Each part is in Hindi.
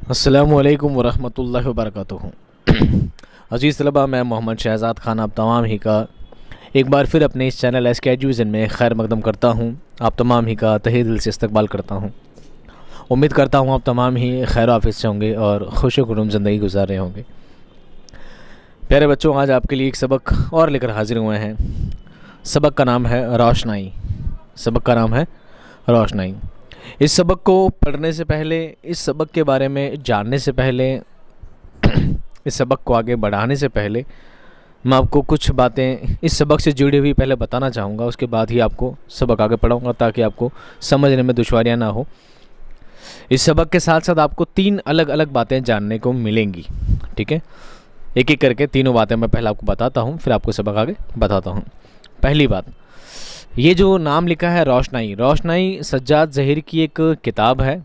अस्सलामुअलैकुम वरहमतुल्लाहि वबरकातुहू। अज़ीज़ तलबा, मैं मोहम्मद शहज़ाद ख़ान आप तमाम ही का एक बार फिर अपने इस चैनल एस के एजुकेशन में खैर मकदम करता हूँ। आप तमाम ही का तहे दिल से इस्तकबाल करता हूँ। उम्मीद करता हूँ आप तमाम ही खैर आफियत से होंगे और खुश खुर्रम ज़िंदगी गुजार रहे होंगे। प्यारे बच्चों, आज आपके लिए एक सबक और लेकर हाजिर हुए हैं। सबक का नाम है रोशनाई। सबक का नाम है रोशनाई। इस सबक को पढ़ने से पहले, इस सबक के बारे में जानने से पहले, इस सबक को आगे बढ़ाने से पहले मैं आपको कुछ बातें इस सबक से जुड़ी हुई पहले बताना चाहूँगा। उसके बाद ही आपको सबक आगे पढ़ाऊँगा ताकि आपको समझने में दुश्वारियाँ ना हो। इस सबक के साथ साथ आपको 3 अलग अलग बातें जानने को मिलेंगी। ठीक है, एक एक करके तीनों बातें मैं पहले आपको बताता हूँ, फिर आपको सबक आगे बताता हूँ। पहली बात, ये जो नाम लिखा है रोशनाई, रोशनाई सज्जाद ज़हीर की एक किताब है।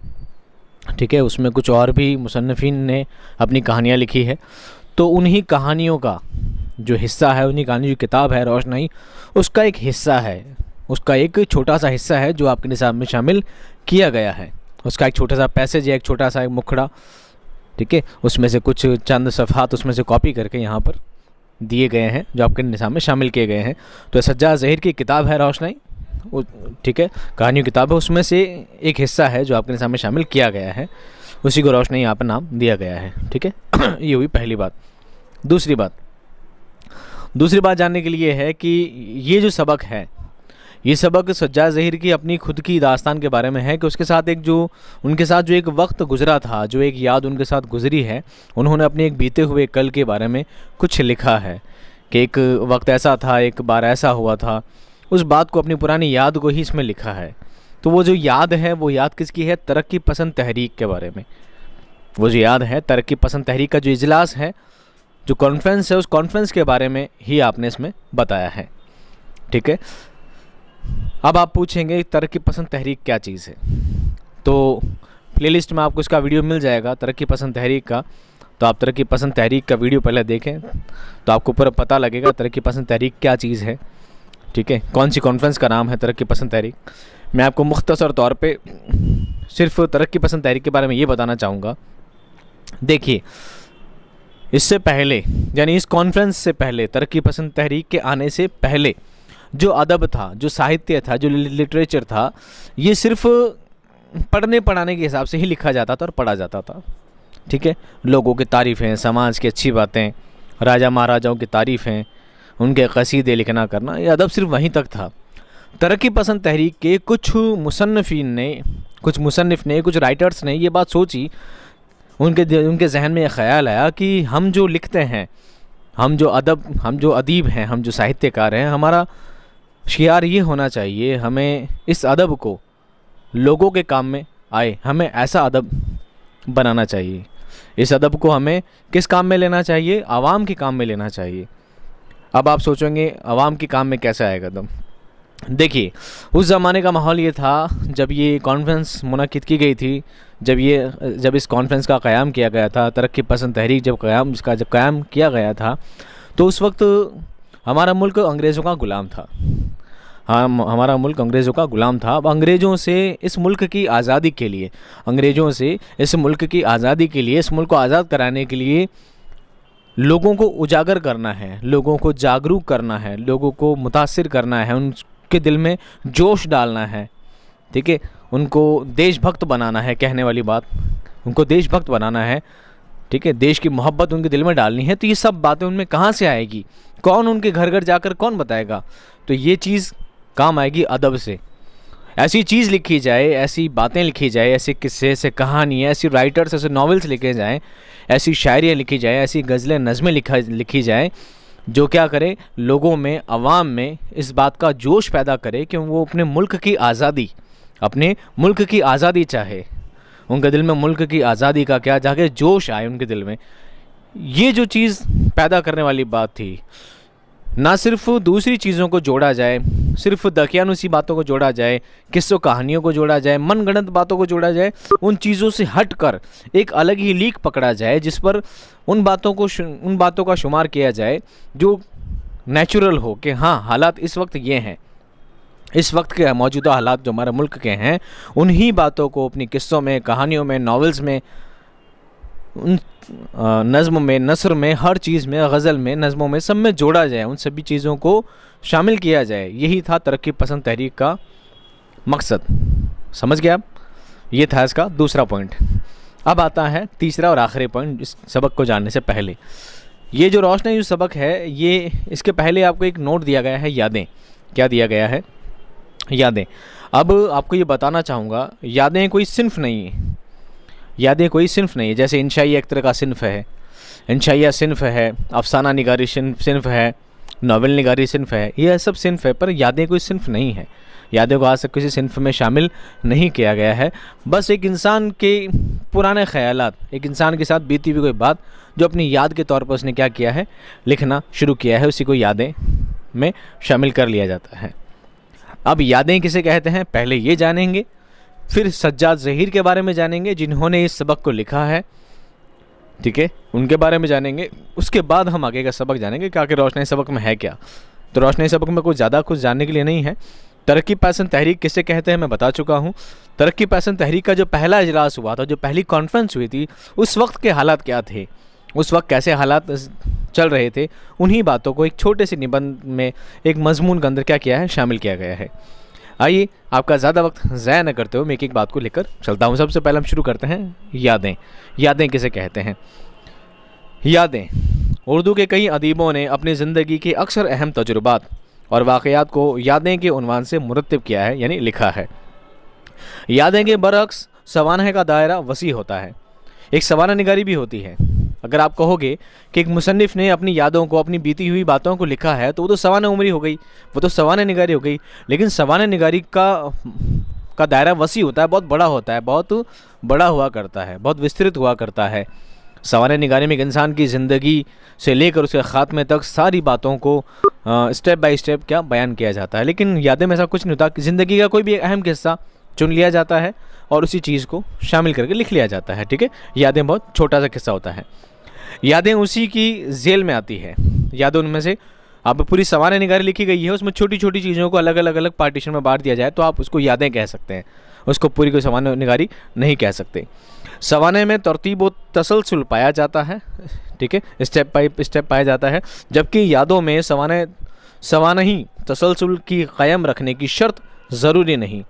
ठीक है, उसमें कुछ और भी मुसन्निफ़ीन ने अपनी कहानियाँ लिखी है, तो उन्हीं कहानियों का जो हिस्सा है, उन्हीं कहानी जो किताब है रोशनाई, उसका एक हिस्सा है, उसका एक छोटा सा हिस्सा है जो आपके निसाब में शामिल किया गया है। उसका एक छोटा सा पैसेज है, एक छोटा सा एक मुखड़ा। ठीक है, उसमें से कुछ चंद सफ़हात उसमें से कॉपी करके यहाँ पर दिए गए हैं जो आपके निसाब में शामिल किए गए हैं। तो सज्जाद ज़हीर की किताब है रोशनाई, ठीक है, कहानियों किताब है, उसमें से एक हिस्सा है जो आपके निसाब में शामिल किया गया है, उसी को रोशनाई यहाँ पर नाम दिया गया है। ठीक है, ये हुई पहली बात। दूसरी बात जानने के लिए है कि ये जो सबक है, ये सबक सज्जाद ज़हीर की अपनी खुद की दास्तान के बारे में है कि उसके साथ उनके साथ जो एक वक्त गुज़रा था, जो एक याद उनके साथ गुज़री है, उन्होंने अपने एक बीते हुए कल के बारे में कुछ लिखा है कि एक वक्त ऐसा था, एक बार ऐसा हुआ था। उस बात को, अपनी पुरानी याद को ही इसमें लिखा है। तो वो जो याद है, वो याद किसकी है? तरक्की पसंद तहरीक के बारे में। वो जो याद है, तरक्की पसंद तहरीक का जो इजलास है, जो कॉन्फ्रेंस है, उस कॉन्फ्रेंस के बारे में ही आपने इसमें बताया है। ठीक है, अब आप पूछेंगे तरक्की पसंद तहरीक क्या चीज़ है? तो प्लेलिस्ट में आपको इसका वीडियो मिल जाएगा तरक्की पसंद तहरीक का। तो आप तरक्की पसंद तहरीक का वीडियो पहले देखें तो आपको पूरा पता लगेगा तरक्की पसंद तहरीक क्या चीज़ है। ठीक है, कौन सी कॉन्फ्रेंस का नाम है तरक्की पसंद तहरीक। मैं आपको मुख्तसर तौर पे सिर्फ तरक्की पसंद तहरीक के बारे में ये बताना चाहूँगा। देखिए, इससे पहले, यानी इस कॉन्फ्रेंस से पहले, तरक्की पसंद तहरीक के आने से पहले जो अदब था, जो साहित्य था, जो लिटरेचर था, ये सिर्फ पढ़ने पढ़ाने के हिसाब से ही लिखा जाता था और पढ़ा जाता था। ठीक है, लोगों की तारीफ़ें, समाज की अच्छी बातें, राजा महाराजाओं की तारीफ़ें, उनके क़सीदे लिखना करना, ये अदब सिर्फ वहीं तक था। तरक्की पसंद तहरीक के कुछ मुसन्निफ़ ने, कुछ राइटर्स ने ये बात सोची, उनके जहन में ये ख़याल आया कि हम जो लिखते हैं, हम जो अदीब हैं, हम जो साहित्यकार हैं, हमारा शियार ये होना चाहिए, हमें इस अदब को लोगों के काम में आए, हमें ऐसा अदब बनाना चाहिए। इस अदब को हमें किस काम में लेना चाहिए? आवाम के काम में लेना चाहिए। अब आप सोचेंगे आवाम के काम में कैसे आएगा अदब? देखिए, उस ज़माने का माहौल ये था जब ये कॉन्फ्रेंस मुनक़िद की गई थी, जब इस कॉन्फ्रेंस का क़याम किया गया था, तरक्की पसंद तहरीक जब क़याम किया गया था, तो उस वक्त हमारा मुल्क अंग्रेज़ों का ग़ुलाम था। हमारा मुल्क अंग्रेज़ों का ग़ुलाम था। अब अंग्रेज़ों से इस मुल्क की आज़ादी के लिए, इस मुल्क को आज़ाद कराने के लिए लोगों को उजागर करना है, लोगों को जागरूक करना है, लोगों को मुतासिर करना है, उनके दिल में जोश डालना है। ठीक है, उनको देशभक्त बनाना है, कहने वाली बात, उनको देशभक्त बनाना है। ठीक है, देश की मोहब्बत उनके दिल में डालनी है। तो ये सब बातें उनमें कहाँ से आएगी? कौन उनके घर घर जाकर कौन बताएगा? तो ये चीज़ काम आएगी अदब से। ऐसी चीज़ लिखी जाए, ऐसी बातें लिखी जाए, ऐसे किस्से, ऐसे कहानियाँ, ऐसी राइटर्स, ऐसे नॉवेल्स लिखे जाएँ, ऐसी शायरियाँ लिखी जाए, ऐसी गज़लें, नज़में लिखी जाए जो क्या करे, लोगों में, अवाम में इस बात का जोश पैदा करे कि वो अपने मुल्क की आज़ादी चाहे, उनके दिल में मुल्क की आज़ादी का क्या जाके जोश आए उनके दिल में। ये जो चीज़ पैदा करने वाली बात थी। ना सिर्फ दूसरी चीज़ों को जोड़ा जाए, सिर्फ दकियानुसी बातों को जोड़ा जाए, किस्सों कहानियों को जोड़ा जाए, मनगढ़ंत बातों को जोड़ा जाए, उन चीज़ों से हटकर एक अलग ही लीक पकड़ा जाए जिस पर उन बातों का शुमार किया जाए जो नेचुरल हो कि हाँ, हालात इस वक्त ये हैं, इस वक्त के मौजूदा हालात जो हमारे मुल्क के हैं, उन्हीं बातों को अपनी किस्सों में, कहानियों में, नॉवेल्स में उन नज़्म में, नसर में, हर चीज़ में, गज़ल में, नज़मों में, सब में जोड़ा जाए, उन सभी चीज़ों को शामिल किया जाए। यही था तरक्की पसंद तहरीक का मकसद। समझ गया आप? ये था इसका दूसरा पॉइंट। अब आता है तीसरा और आखिरी पॉइंट इस सबक को जानने से पहले। ये जो रोशनी जो सबक है, ये इसके पहले आपको एक नोट दिया गया है, यादें। क्या दिया गया है? यादें। अब आपको ये बताना चाहूँगा, यादें कोई सिन्फ नहीं है। यादें कोई सिन्फ नहीं है। जैसे इंशाइया एक तरह का सिन्फ है, इंशाइया सिन्फ है, अफसाना निगारी सिन्फ है, नावल निगारी सिन्फ है, ये सब सिन्फ है, पर यादें कोई सिन्फ नहीं है। यादें को आज तक किसी सिन्फ में शामिल नहीं किया गया है। बस एक इंसान के पुराने ख़यालात, एक इंसान के साथ बीती हुई कोई बात जो अपनी याद के तौर पर उसने क्या किया है, लिखना शुरू किया है, उसी को यादें में शामिल कर लिया जाता है। अब यादें किसे कहते हैं पहले ये जानेंगे, फिर सज्जाद ज़हीर के बारे में जानेंगे जिन्होंने इस सबक को लिखा है, ठीक है, उनके बारे में जानेंगे। उसके बाद हम आगे का सबक जानेंगे कि आखिर रोशनी सबक में है क्या। तो रोशनी सबक में कुछ ज़्यादा कुछ जानने के लिए नहीं है। तरक्की पसंद तहरीक किसे कहते हैं मैं बता चुका हूँ। तरक्की पसंद तहरीक का जो पहला इजलास हुआ था, जो पहली कॉन्फ्रेंस हुई थी, उस वक्त के हालात क्या थे, उस वक्त कैसे हालात चल रहे थे, उन्हीं बातों को एक छोटे से निबंध में, एक मजमून के अंदर क्या किया है, शामिल किया गया है। आइए आपका ज़्यादा वक्त ज़ाया न करते हुए मैं एक बात को लेकर चलता हूँ। सबसे पहले हम शुरू करते हैं यादें। यादें किसे कहते हैं? यादें, उर्दू के कई अदीबों ने अपनी ज़िंदगी के अक्सर अहम तजुर्बात और वाक़यात को यादें के उन्वान से मुरत्तिब किया है, यानी लिखा है। यादें के बरअक्स सवानह का दायरा वसी होता है, एक सवाना निगारी भी होती है। अगर आप कहोगे कि एक मुसन्निफ़ ने अपनी यादों को, अपनी बीती हुई बातों को लिखा है, तो वो तो सवाना उम्री हो गई, वो तो सवाना निगारी हो गई। लेकिन सवाना निगारी का दायरा वसी होता है, बहुत बड़ा होता है, बहुत बड़ा हुआ करता है, बहुत विस्तृत हुआ करता है। सवाना निगारी में एक इंसान की ज़िंदगी से लेकर उसके ख़ात्मे तक सारी बातों को स्टेप बाय स्टेप क्या बयान किया जाता है। लेकिन यादें में ऐसा कुछ नहीं होता कि ज़िंदगी का कोई भी अहम किस्सा चुन लिया जाता है और उसी चीज़ को शामिल करके लिख लिया जाता है, ठीक है। यादें बहुत छोटा सा किस्सा होता है। यादें उसी की जेल में आती है। यादें उनमें से, आप पूरी सवाना निगारी लिखी गई है, उसमें छोटी छोटी चीज़ों को अलग अलग पार्टीशन में बांट दिया जाए तो आप उसको यादें कह सकते हैं, उसको पूरी कोई सवाना निगारी नहीं कह सकते। सवाने में तरतीब व तसलसल पाया जाता है, ठीक है, स्टेप बाय स्टेप पाया जाता है, जबकि यादों में सवानही तसलसल की क़ायम रखने की शर्त ज़रूरी नहीं।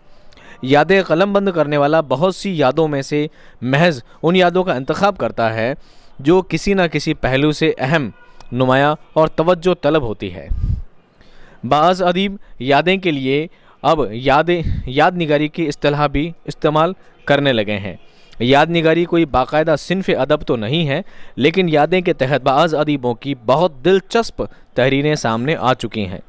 यादें कलमबंद करने वाला बहुत सी यादों में से महज उन यादों का इंतखाब करता है जो किसी न किसी पहलू से अहम, नुमाया और तवज्जो तलब होती है। बाज़ अदीब यादें के लिए अब याद निगारी की इस्तिलाह भी इस्तेमाल करने लगे हैं। याद निगारी कोई बाकायदा सिन्फ़ अदब तो नहीं है, लेकिन यादें के तहत बाज़ अदीबों की बहुत दिलचस्प तहरीरें सामने आ चुकी हैं।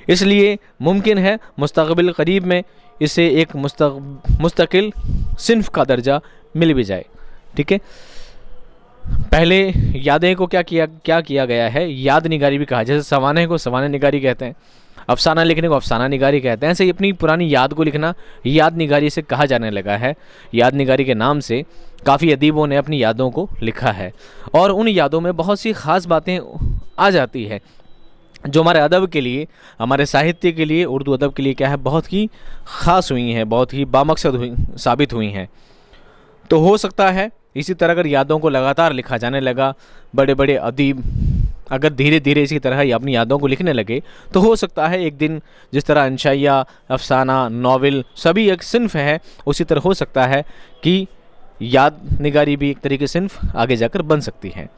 इसलिए मुमकिन है मुस्तक़बिल करीब में इसे एक मुस्तकिल सिन्फ़ का दर्जा मिल भी जाए, ठीक है। पहले यादें को क्या किया गया है, याद निगारी भी कहा। जैसे सवाने को सवाना निगारी कहते हैं, अफसाना लिखने को अफसाना निगारी कहते हैं, ऐसे ही अपनी पुरानी याद को लिखना याद निगारी से कहा जाने लगा है। याद निगारी के नाम से काफ़ी अदीबों ने अपनी यादों को लिखा है और उन यादों में बहुत सी ख़ास बातें आ जाती है जो हमारे अदब के लिए, हमारे साहित्य के लिए, उर्दू अदब के लिए क्या है, बहुत ही ख़ास हुई हैं, बहुत ही बामकसद साबित हुई हैं। तो हो सकता है इसी तरह अगर यादों को लगातार लिखा जाने लगा, बड़े बड़े अदीब अगर धीरे धीरे इसी तरह ही अपनी यादों को लिखने लगे, तो हो सकता है एक दिन जिस तरह इंशाइया, अफसाना, नावल सभी एक सिन्फ़ है, उसी तरह हो सकता है कि याद निगारी भी एक तरीके से सिन्फ़ आगे जाकर बन सकती है,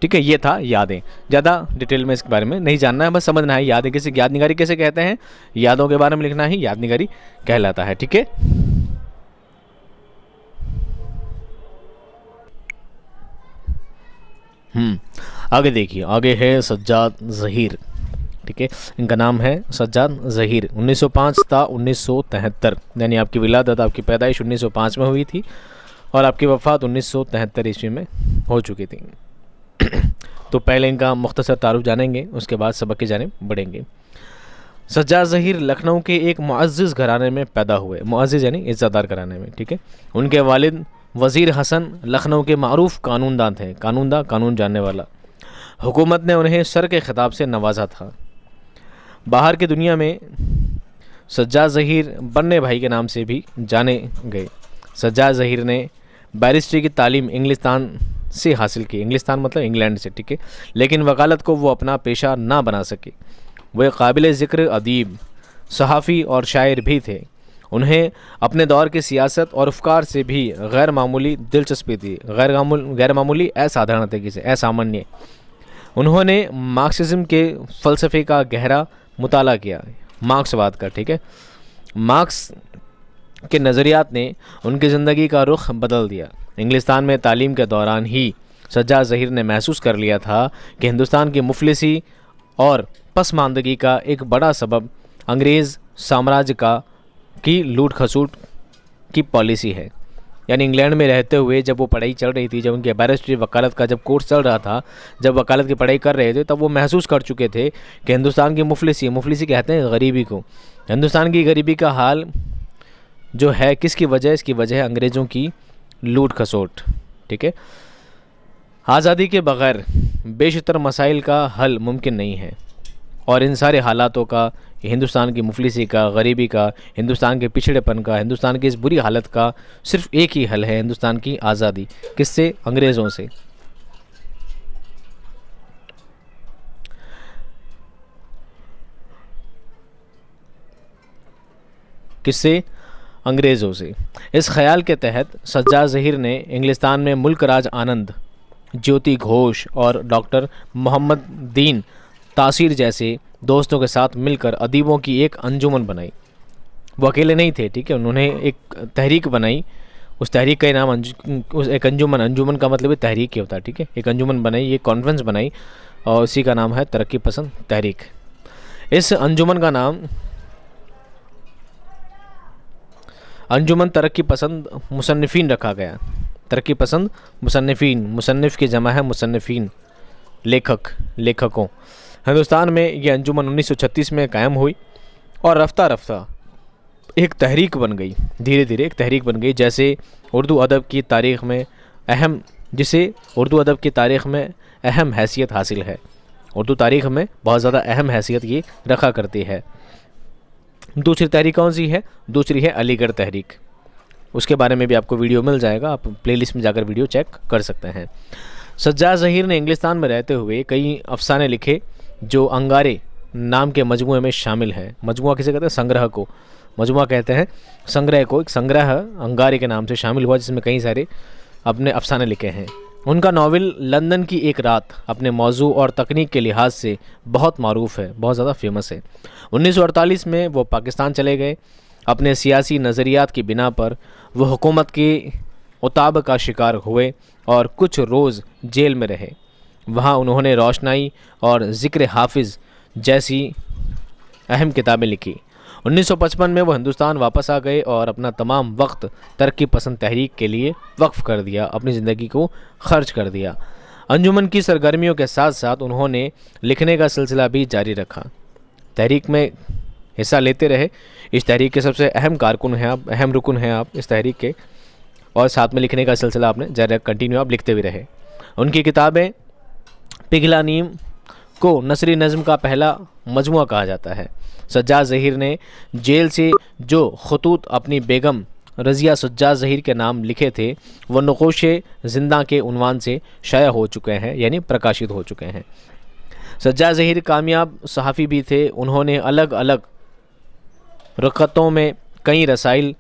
ठीक है। ये था यादें। ज़्यादा डिटेल में इसके बारे में नहीं जानना है, बस समझना है याद निगारी कैसे कहते हैं, यादों के बारे में लिखना ही याद निगारी कहलाता है, ठीक है। आगे देखिए, आगे है सज्जाद ज़हीर, ठीक है। इनका नाम है सज्जाद ज़हीर। 1905 था 1973, यानी आपकी विलादत, आपकी पैदाइश 1905 में हुई थी और आपकी वफ़ात 1973 ईस्वी में हो चुकी थी। तो पहले इनका मुख्तसर तारुफ जानेंगे, उसके बाद सबक की जानिब बढ़ेंगे। सज्जाद ज़हीर लखनऊ के एक मुअज़्ज़िज़ घराने में पैदा हुए, मुअज़्ज़िज़ यानी इज़्ज़तदार घराने में, ठीक है। उनके वालिद वज़ीर हसन लखनऊ के मारूफ कानूनदान थे, कानून जानने वाला। हुकूमत ने उन्हें सर के ख़िताब से नवाजा था। बाहर की दुनिया में सज्जाद ज़हीर बन्ने भाई के नाम से भी जाने गए। सज्जाद ज़हीर ने बैरिस्ट्री की तालीम इंग्लिस्तान से हासिल की। इंग्लिस्तान मतलब इंग्लैंड से, ठीक है। लेकिन वकालत को वो अपना पेशा ना बना सके। वो एक काबिल ज़िक्र अदीब, सहाफ़ी और शायर भी थे। उन्हें अपने दौर की सियासत और अफकार से भी गैर मामूली दिलचस्पी थी। गैर मामूली असाधारण तरीके से, असामान्य। उन्होंने मार्क्सिज्म के फ़लसफ़े का गहरा मुताला किया, मार्क्सवाद का, ठीक है। मार्क्स के नज़रियात ने उनकी ज़िंदगी का रुख बदल दिया। इंग्लिस्तान में तालीम के दौरान ही सज्जाद ज़हीर ने महसूस कर लिया था कि हिंदुस्तान की मुफलिसी और पसमानदगी का एक बड़ा सबब अंग्रेज़ साम्राज्य की लूट खसूट की पॉलिसी है। यानी इंग्लैंड में रहते हुए जब वो पढ़ाई चल रही थी, जब उनके बैरिस्ट्री वकालत का जब कोर्स चल रहा था, जब वकालत की पढ़ाई कर रहे थे, तब वो महसूस कर चुके थे कि हिंदुस्तान की मुफलिसी कहते हैं गरीबी को, हिंदुस्तान की गरीबी का हाल जो है किसकी वजह, इसकी वजह है अंग्रेज़ों की लूट खसोट, ठीक है। आज़ादी के बग़ैर बेशतर मसाइल का हल मुमकिन नहीं है, और इन सारे हालातों का, हिंदुस्तान की मुफलिसी का, गरीबी का, हिंदुस्तान के पिछड़ेपन का, हिंदुस्तान की इस बुरी हालत का सिर्फ एक ही हल है, हिंदुस्तान की आज़ादी। किससे? अंग्रेज़ों से। किससे? अंग्रेज़ों से। इस ख्याल के तहत सज्जाद ज़हीर ने इंग्लिस्तान में मुल्क राज आनंद, ज्योति घोष और डॉक्टर मोहम्मद दीन तासीर जैसे दोस्तों के साथ मिलकर अदीबों की एक अंजुमन बनाई। वो अकेले नहीं थे, ठीक है। उन्होंने एक तहरीक बनाई, उस तहरीक का नाम एक अंजुमन का मतलब तहरीक ही होता है, ठीक है। एक अंजुमन बनाई, एक कॉन्फ्रेंस बनाई, और उसी का नाम है तरक्की पसंद तहरीक। इस अंजुमन का नाम अंजुमन तरक्की पसंद मुसन्निफ़ीन रखा गया। तरक्की पसंद मुसन्निफ़ीन, मुसन्निफ़ की जमा है मुसन्निफ़ीन, लेखकों। हिंदुस्तान में यह अंजुमन 1936 में कायम हुई और रफ्ता रफ्ता एक तहरीक बन गई, धीरे धीरे एक तहरीक बन गई, जिसे उर्दू अदब की तारीख़ में अहम हैसियत हासिल है। उर्दू तारीख़ में बहुत ज़्यादा अहम हैसियत ये रखा करती है। दूसरी तहरीक कौन सी है? दूसरी है अलीगढ़ तहरीक। उसके बारे में भी आपको वीडियो मिल जाएगा, आप प्लेलिस्ट में जाकर वीडियो चेक कर सकते हैं। सज्जाद ज़हीर ने इंग्लिस्तान में रहते हुए कई अफसाने लिखे जो अंगारे नाम के मजमूए में शामिल है। मजमूआ किसे कहते हैं? संग्रह को मजमूआ कहते हैं। संग्रह को, एक संग्रह अंगारे के नाम से शामिल हुआ, जिसमें कई सारे अपने अफसाने लिखे हैं। उनका नावल लंदन की एक रात अपने मौजू और तकनीक के लिहाज से बहुत मारूफ है, बहुत ज़्यादा फेमस है। 1948 में वो पाकिस्तान चले गए। अपने सियासी नज़रियात की बिना पर वो हुकूमत के उताब का शिकार हुए और कुछ रोज़ जेल में रहे। वहाँ उन्होंने रोशनाई और ज़िक्र हाफिज़ जैसी अहम किताबें लिखी। 1955 में वो हिंदुस्तान वापस आ गए और अपना तमाम वक्त तरक्की पसंद तहरीक के लिए वक्फ़ कर दिया, अपनी ज़िंदगी को खर्च कर दिया। अंजुमन की सरगर्मियों के साथ साथ उन्होंने लिखने का सिलसिला भी जारी रखा, तहरीक में हिस्सा लेते रहे। इस तहरीक के सबसे अहम कारकुन हैं आप, अहम रुकन हैं आप इस तहरीक के, और साथ में लिखने का सिलसिला आपने जारी कंटिन्यू आप लिखते भी रहे। उनकी किताबें पिघला नीम को नसरी नज़्म का पहला मजमुआ कहा जाता है। सज्जाद ज़हीर ने जेल से जो खतूत अपनी बेगम रज़िया सज्जाद ज़हीर के नाम लिखे थे, वो नक़ोशे ज़िंदा के उन्वान से शाया हो चुके हैं, यानी प्रकाशित हो चुके हैं। सज्जाद ज़हीर कामयाब सहाफ़ी भी थे। उन्होंने अलग अलग रक़तों में कई रसाइल,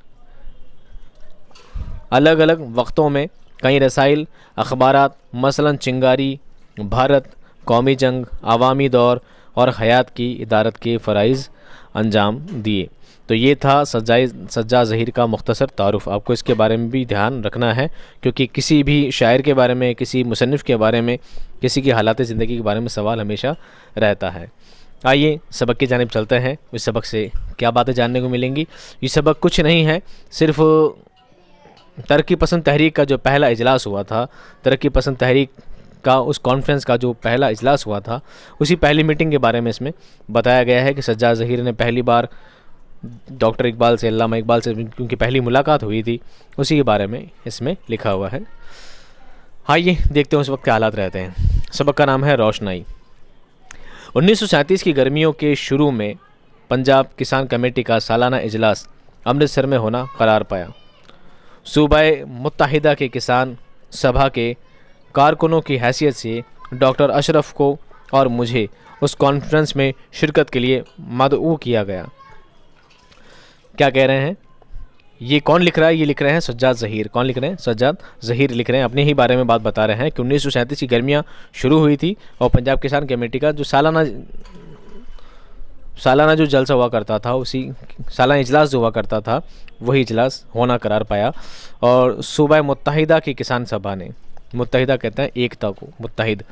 अलग अलग वक्तों में कई रसाइल, अखबारात, मसलन चिंगारी, भारत, कौमी जंग, आवामी दौर और हयात की इदारत के फ़राइज़ अंजाम दिए। तो ये था सज्जाद ज़हीर का मुख्तसर तारुफ़। आपको इसके बारे में भी ध्यान रखना है, क्योंकि किसी भी शायर के बारे में, किसी मुसन्निफ़ के बारे में, किसी की हालात ज़िंदगी के बारे में सवाल हमेशा रहता है। आइए सबक की जानिब चलते हैं। इस सबक से क्या बातें जानने को मिलेंगी? ये सबक कुछ नहीं है, सिर्फ़ तरक्की पसंद तहरीक का जो पहला इजलास हुआ था, तरक्की पसंद तहरीक का उस कॉन्फ्रेंस का जो पहला इजलास हुआ था, उसी पहली मीटिंग के बारे में इसमें बताया गया है कि सज्जाद ज़हीर ने पहली बार डॉक्टर इकबाल से, अल्लामा इकबाल से उनकी पहली मुलाकात हुई थी, उसी के बारे में इसमें लिखा हुआ है। आइए देखते हैं उस वक्त के हालात रहते हैं। सबक का नाम है रोशनाई। 1937 की गर्मियों के शुरू में पंजाब किसान कमेटी का सालाना इजलास अमृतसर में होना करार पाया। सूबाए मुत्तहिदा के किसान सभा के कारकुनों की हैसियत से डॉक्टर अशरफ को और मुझे उस कॉन्फ्रेंस में शिरकत के लिए मदऊ किया गया। क्या कह रहे हैं? ये कौन लिख रहा है? ये लिख रहे हैं सज्जाद ज़हीर। कौन लिख रहे हैं? सज्जाद ज़हीर लिख रहे हैं, अपने ही बारे में बात बता रहे हैं कि 1937 की गर्मियाँ शुरू हुई थी और पंजाब किसान कमेटी का जो सालाना जो जलसा हुआ करता था, उसी सालाना इजलास जो हुआ करता था, वही इजलास होना करार पाया। और सूबा मुत्तहिदा की किसान सभा ने, मुत्तहिदा कहते हैं एकता को, मुत्तहिद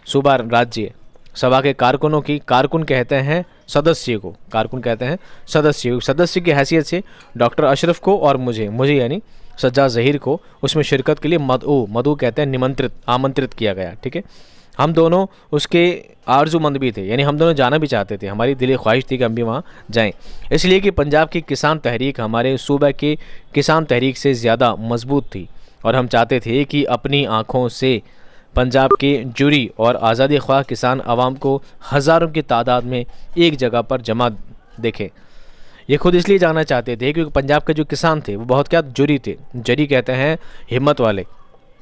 सूबा राज्य सभा के कारकुनों की, कारकुन कहते हैं सदस्य को, कारकुन कहते हैं सदस्य की हैसियत से डॉक्टर अशरफ को और मुझे यानी सज्जाद ज़हीर को उसमें शिरकत के लिए मदऊ कहते हैं आमंत्रित किया गया। ठीक है, हम दोनों उसके आरजूमंद भी थे, यानी हम दोनों जाना भी चाहते थे, हमारी दिली ख्वाहिश थी कि हम भी वहाँ जाएं, इसलिए कि पंजाब की किसान तहरीक हमारे सूबे के किसान तहरीक से ज़्यादा मजबूत थी और हम चाहते थे कि अपनी आँखों से पंजाब के जुरी और आज़ादी ख्वाह किसान आवाम को हज़ारों की तादाद में एक जगह पर जमा देखें। ये खुद इसलिए जाना चाहते थे क्योंकि पंजाब के जो किसान थे वो बहुत क्या जुरी थे। जरी कहते हैं हिम्मत वाले,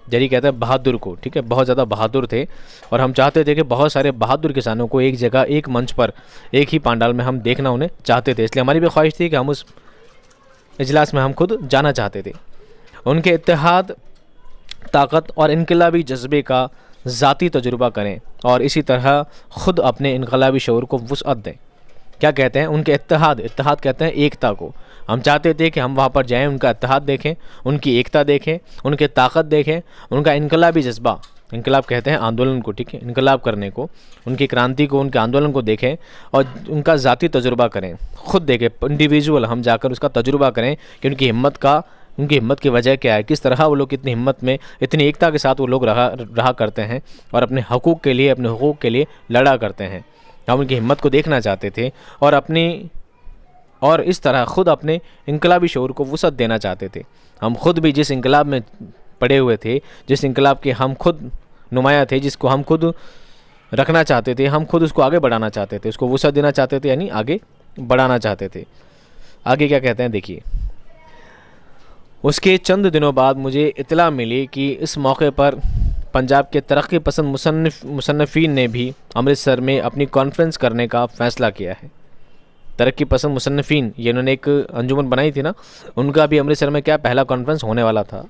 जरी कहते हैं बहादुर को। ठीक है, बहुत ज़्यादा बहादुर थे और हम चाहते थे कि बहुत सारे बहादुर किसानों को एक जगह, एक मंच पर, एक ही पंडाल में हम देखना उन्हें चाहते थे। इसलिए हमारी भी ख्वाहिश थी कि हम उस इजलास में हम खुद जाना चाहते थे। उनके इत्तेहाद, ताकत और इनकलाबी जज्बे का ज़ाती तजुर्बा करें और इसी तरह ख़ुद अपने इनकलाबी शऊर को वुसअत दें। क्या कहते हैं? उनके इत्तेहाद कहते हैं एकता को। हम चाहते थे कि हम वहाँ पर जाएं, उनका इत्तेहाद देखें, उनकी एकता देखें, उनकी ताकत देखें, उनका इनकलाबी जज्बा, इनकलाब कहते हैं आंदोलन को, ठीक है, इनकलाब करने को, उनकी क्रांति को, उनके आंदोलन को देखें और उनका ज़ाती तजुर्बा करें, ख़ुद देखें, इंडिविजुअल हम जाकर उसका तजुर्बा करें कि उनकी हिम्मत की वजह क्या है, किस तरह वो लोग कितनी हिम्मत में, इतनी एकता के साथ वो लोग रहा करते हैं और अपने हकूक़ के लिए, अपने हुकूक़ के लिए लड़ा करते हैं। हम उनकी हिम्मत को देखना चाहते थे और इस तरह ख़ुद अपने इनकलाबी शऊर को वुसअत देना चाहते थे। हम ख़ुद भी जिस इनकलाब में पड़े हुए थे, जिस इनकलाब के हम खुद नुमाया थे, जिसको हम खुद रखना चाहते थे, हम खुद उसको आगे बढ़ाना चाहते थे, उसको वुसअत देना चाहते थे, यानी आगे बढ़ाना चाहते थे। आगे क्या कहते हैं देखिए, उसके चंद दिनों बाद मुझे इत्तला मिली कि इस मौके पर पंजाब के तरक्की पसंद मुसन्निफ़ीन ने भी अमृतसर में अपनी कॉन्फ्रेंस करने का फ़ैसला किया है। तरक्की पसंद मुसन्निफ़ीन, ये इन्होंने एक अंजुमन बनाई थी ना, उनका भी अमृतसर में क्या पहला कॉन्फ्रेंस होने वाला था।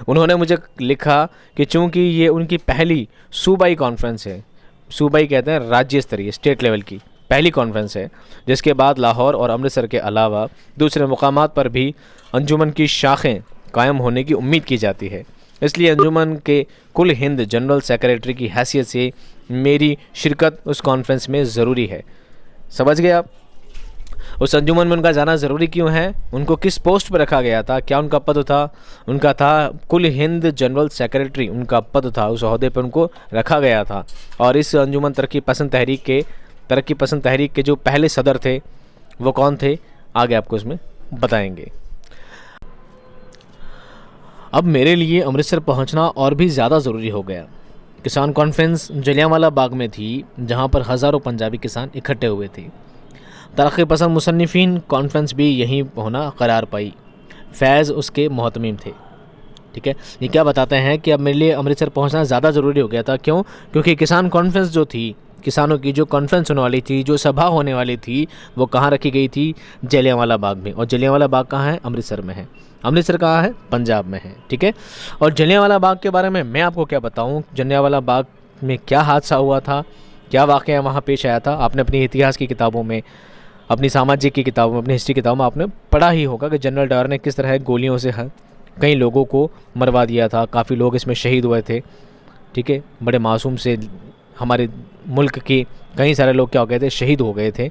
उन्होंने मुझे लिखा कि चूँकि ये उनकी पहली सूबाई कॉन्फ्रेंस है, सूबाई कहते हैं राज्य स्तरीय, स्टेट लेवल की पहली कॉन्फ्रेंस है, जिसके बाद लाहौर और अमृतसर के अलावा दूसरे मुकामात पर भी अंजुमन की शाखें कायम होने की उम्मीद की जाती है। इसलिए अंजुमन के कुल हिंद जनरल सेक्रेटरी की हैसियत से मेरी शिरकत उस कॉन्फ्रेंस में ज़रूरी है। समझ गए आप? उस अंजुमन में उनका जाना ज़रूरी क्यों है? उनको किस पोस्ट पर रखा गया था? क्या उनका पद था? उनका था कुल हिंद जनरल सेक्रेटरी, उनका पद था, उस ओहदे पर उनको रखा गया था। और इस अंजुमन तरक्की पसंद तहरीक के जो पहले सदर थे वो कौन थे, आगे आपको इसमें बताएंगे। अब मेरे लिए अमृतसर पहुंचना और भी ज़्यादा ज़रूरी हो गया। किसान कॉन्फ्रेंस जलियांवाला बाग में थी, जहां पर हज़ारों पंजाबी किसान इकट्ठे हुए थे। तरक्की पसंद मुसन्निफ़ीन कॉन्फ्रेंस भी यहीं होना करार पाई। फैज़ उसके मोहतमीम थे। ठीक है, ये क्या बताते हैं कि अब मेरे लिए अमृतसर पहुंचना ज़्यादा ज़रूरी हो गया था। क्यों? क्योंकि किसान कॉन्फ्रेंस जो थी, किसानों की जो कॉन्फ्रेंस होने वाली थी, जो सभा होने वाली थी, वो कहाँ रखी गई थी? जलियांवाला बाग में। और जलियांवाला बाग कहाँ है? अमृतसर में है। अमृतसर कहाँ है? पंजाब में है। ठीक है, और जलियांवाला बाग के बारे में मैं आपको क्या बताऊँ, जलियांवाला बाग में क्या हादसा हुआ था, क्या वाक़या वहाँ पेश आया था। आपने अपनी इतिहास की किताबों में, अपनी सामाजिक की किताबों में, अपनी हिस्ट्री किताबों में आपने पढ़ा ही होगा कि जनरल डायर ने किस तरह गोलियों से कई लोगों को मरवा दिया था। काफ़ी लोग इसमें शहीद हुए थे। ठीक है, बड़े मासूम से हमारे मुल्क के कई सारे लोग क्या हो गए थे? शहीद हो गए थे।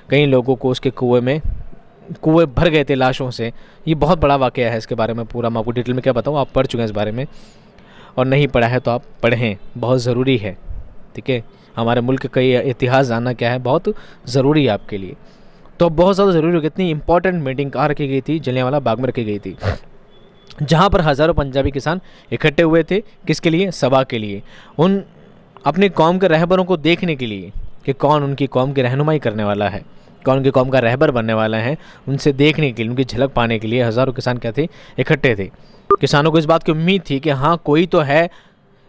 कई लोगों को उसके कुएँ भर गए थे लाशों से। ये बहुत बड़ा वाक़या है, इसके बारे में पूरा मैं आपको डिटेल में क्या बताऊँ, आप पढ़ चुके हैं इस बारे में, और नहीं पढ़ा है तो आप पढ़ें, बहुत ज़रूरी है। ठीक है, हमारे मुल्क का ये इतिहास जानना क्या है, बहुत ज़रूरी है आपके लिए। तो बहुत ज़्यादा ज़रूरी हो गई। इतनी इंपॉर्टेंट मीटिंग कहाँ रखी गई थी? जलियांवाला बाग में रखी गई थी, जहाँ पर हज़ारों पंजाबी किसान इकट्ठे हुए थे। किसके लिए? सभा के लिए, उन अपनी कौम के रहबरों को देखने के लिए कि कौन उनकी कौम की रहनुमाई करने वाला है, कौन उनकी कौम का रहबर बनने वाला है, उनसे देखने के लिए, उनकी झलक पाने के लिए हज़ारों किसान क्या थे? इकट्ठे थे। किसानों को इस बात की उम्मीद थी कि हाँ, कोई तो है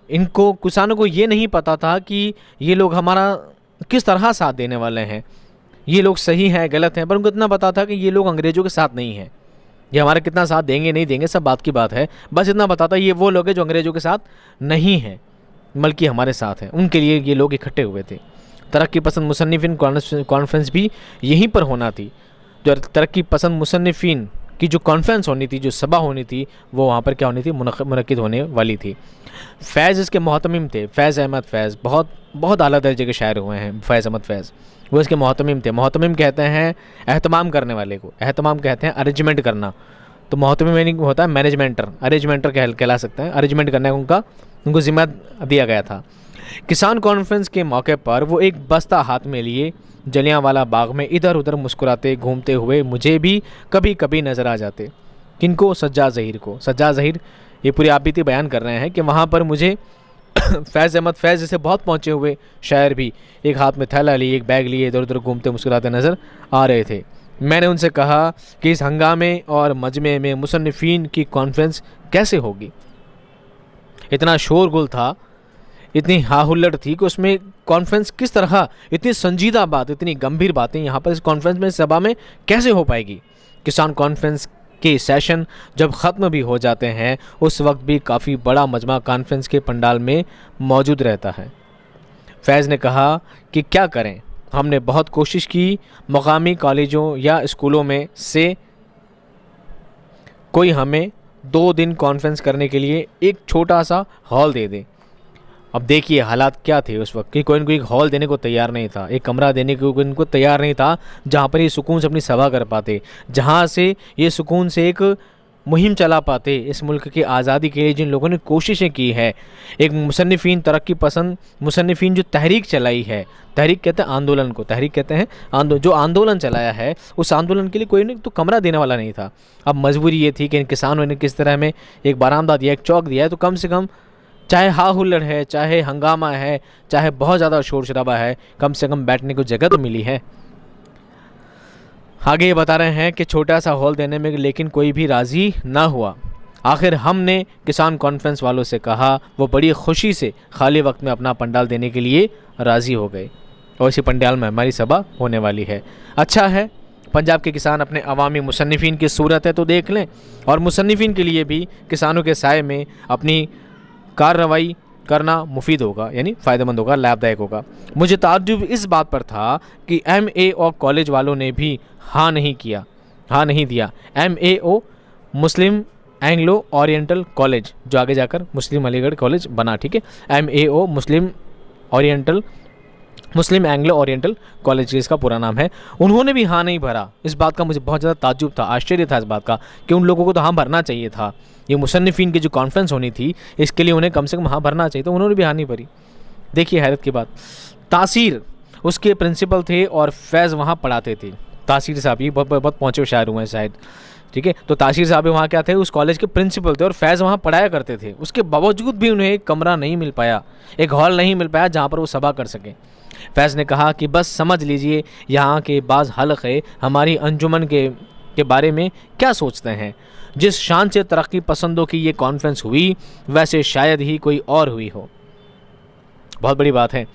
इनको किसानों को ये नहीं पता था कि ये लोग हमारा किस तरह साथ देने वाले हैं, ये लोग सही हैं गलत हैं, पर उनको इतना पता था कि ये लोग अंग्रेज़ों के साथ नहीं हैं। ये हमारा कितना साथ देंगे नहीं देंगे सब बात की बात है, बस इतना पता था ये वो लोग हैं जो अंग्रेज़ों के साथ नहीं हैं बल्कि हमारे साथ हैं। उनके लिए ये लोग इकट्ठे हुए थे। तरक्की पसंद मुसन्निफ़ीन कॉन्फ्रेंस भी यहीं पर होना थी। जो तरक्की पसंद मुसन्निफ़ीन की जो कॉन्फ्रेंस होनी थी, जो सभा होनी थी, वो वहाँ पर क्या होनी थी, मुनक़्क़िद होने वाली थी। फैज़ इसके मोहतमिम थे, फैज़ अहमद फैज़, बहुत आला दर्जे के शायर हुए हैं फैज़ अहमद फैज़, वो इसके मोहतमिम थे। मोहतमिम कहते हैं एहतमाम करने वाले को, एहतमाम कहते हैं अरेंजमेंट करना, तो मोहतमिम मीनिंग होता है मैनेजमेंटर, अरेंजमेंटर कहला सकते हैं, अरेंजमेंट करने का उनको ज़िम्मा दिया गया था। किसान कॉन्फ्रेंस के मौके पर वो एक बस्ता हाथ में लिए जलियांवाला बाग में इधर उधर मुस्कुराते घूमते हुए मुझे भी कभी कभी नज़र आ जाते। किनको? सज्जाद ज़हीर को। सज्जाद ज़हीर ये पूरी आपबीती बयान कर रहे हैं कि वहाँ पर मुझे फैज़ अहमद फैज़ जैसे बहुत पहुँचे हुए शायर भी एक हाथ में थैला लिए, एक बैग लिए, इधर उधर घूमते मुस्कुराते नज़र आ रहे थे। मैंने उनसे कहा कि इस हंगामे और मजमे में मुसन्निफ़ीन की कॉन्फ्रेंस कैसे होगी। इतना शोरगुल था, इतनी हाहुल्लड़ थी कि उसमें कॉन्फ्रेंस किस तरह, इतनी संजीदा बात, इतनी गंभीर बातें यहाँ पर इस कॉन्फ्रेंस में, सभा में कैसे हो पाएगी। किसान कॉन्फ्रेंस के सेशन जब ख़त्म भी हो जाते हैं उस वक्त भी काफ़ी बड़ा मजमा कॉन्फ्रेंस के पंडाल में मौजूद रहता है। फैज़ ने कहा कि क्या करें, हमने बहुत कोशिश की, मकामी कॉलेजों या स्कूलों में से कोई हमें 2 दिन कॉन्फ्रेंस करने के लिए एक छोटा सा हॉल दे दे। अब देखिए हालात क्या थे उस वक्त कि कोई इनको एक हॉल देने को तैयार नहीं था, एक कमरा देने को इनको तैयार नहीं था जहाँ पर ये सुकून से अपनी सभा कर पाते, जहाँ से ये सुकून से एक मुहिम चला पाते इस मुल्क की आज़ादी के लिए। जिन लोगों ने कोशिशें की है, एक मुसन्निफ़ीन तरक्की पसंद मुसन्निफ़ीन जो तहरीक चलाई है, तहरीक कहते हैं आंदोलन को, तहरीक कहते हैं जो आंदोलन चलाया है, उस आंदोलन के लिए कोई नहीं तो कमरा देने वाला नहीं था। अब मजबूरी ये थी कि इन किसानों ने किस तरह में एक बारामदा दिया, एक चौक दिया है, तो कम से कम चाहे हाहुल्लड़ है, चाहे हंगामा है, चाहे बहुत ज़्यादा शोर शराबा है, कम से कम बैठने को जगह तो मिली है। आगे ये बता रहे हैं कि छोटा सा हॉल देने में लेकिन कोई भी राज़ी ना हुआ। आखिर हमने किसान कॉन्फ्रेंस वालों से कहा, वो बड़ी खुशी से खाली वक्त में अपना पंडाल देने के लिए राज़ी हो गए और इसी पंडाल में हमारी सभा होने वाली है। अच्छा है, पंजाब के किसान अपने अवामी मुसन्निफ़ीन की सूरत है तो देख लें, और मुसन्निफ़ीन के लिए भी किसानों के साए में अपनी कार्रवाई करना मुफीद होगा, यानी फ़ायदेमंद होगा, लाभदायक होगा। मुझे ताज्जुब इस बात पर था कि MAO कॉलेज वालों ने भी हाँ नहीं दिया। MAO मुस्लिम एंग्लो ओरिएंटल कॉलेज, जो आगे जाकर मुस्लिम अलीगढ़ कॉलेज बना, ठीक है। MAO मुस्लिम एंग्लो ओरिएंटल कॉलेज इसका पूरा नाम है। उन्होंने भी हाँ नहीं भरा। इस बात का मुझे बहुत ज़्यादा ताज्जुब था, आश्चर्य था इस बात का कि उन लोगों को तो हाँ भरना चाहिए था। ये मुसन्निफ़ीन की जो कॉन्फ्रेंस होनी थी इसके लिए उन्हें कम से कम हाँ भरना चाहिए, तो उन्होंने भी हाँ नहीं भरी। देखिए हैरत की बात, तासीर उसके प्रिंसिपल थे और फैज़ वहाँ पढ़ाते थे। तासीर साहब ये बहुत पहुँचे शायर हुए हैं शायद, ठीक है। तो तासीर साहब वहाँ क्या थे, उस कॉलेज के प्रिंसिपल थे और फैज़ वहाँ पढ़ाया करते थे। उसके बावजूद भी उन्हें एक कमरा नहीं मिल पाया, एक हॉल नहीं मिल पाया जहाँ पर वो सभा कर सकें। फैज़ ने कहा कि बस समझ लीजिए यहाँ के बाज़ हल्क़े हमारी अंजुमन के बारे में क्या सोचते हैं। जिस शान से तरक्की पसंदों की ये कॉन्फ्रेंस हुई वैसे शायद ही कोई और हुई हो। बहुत बड़ी बात है।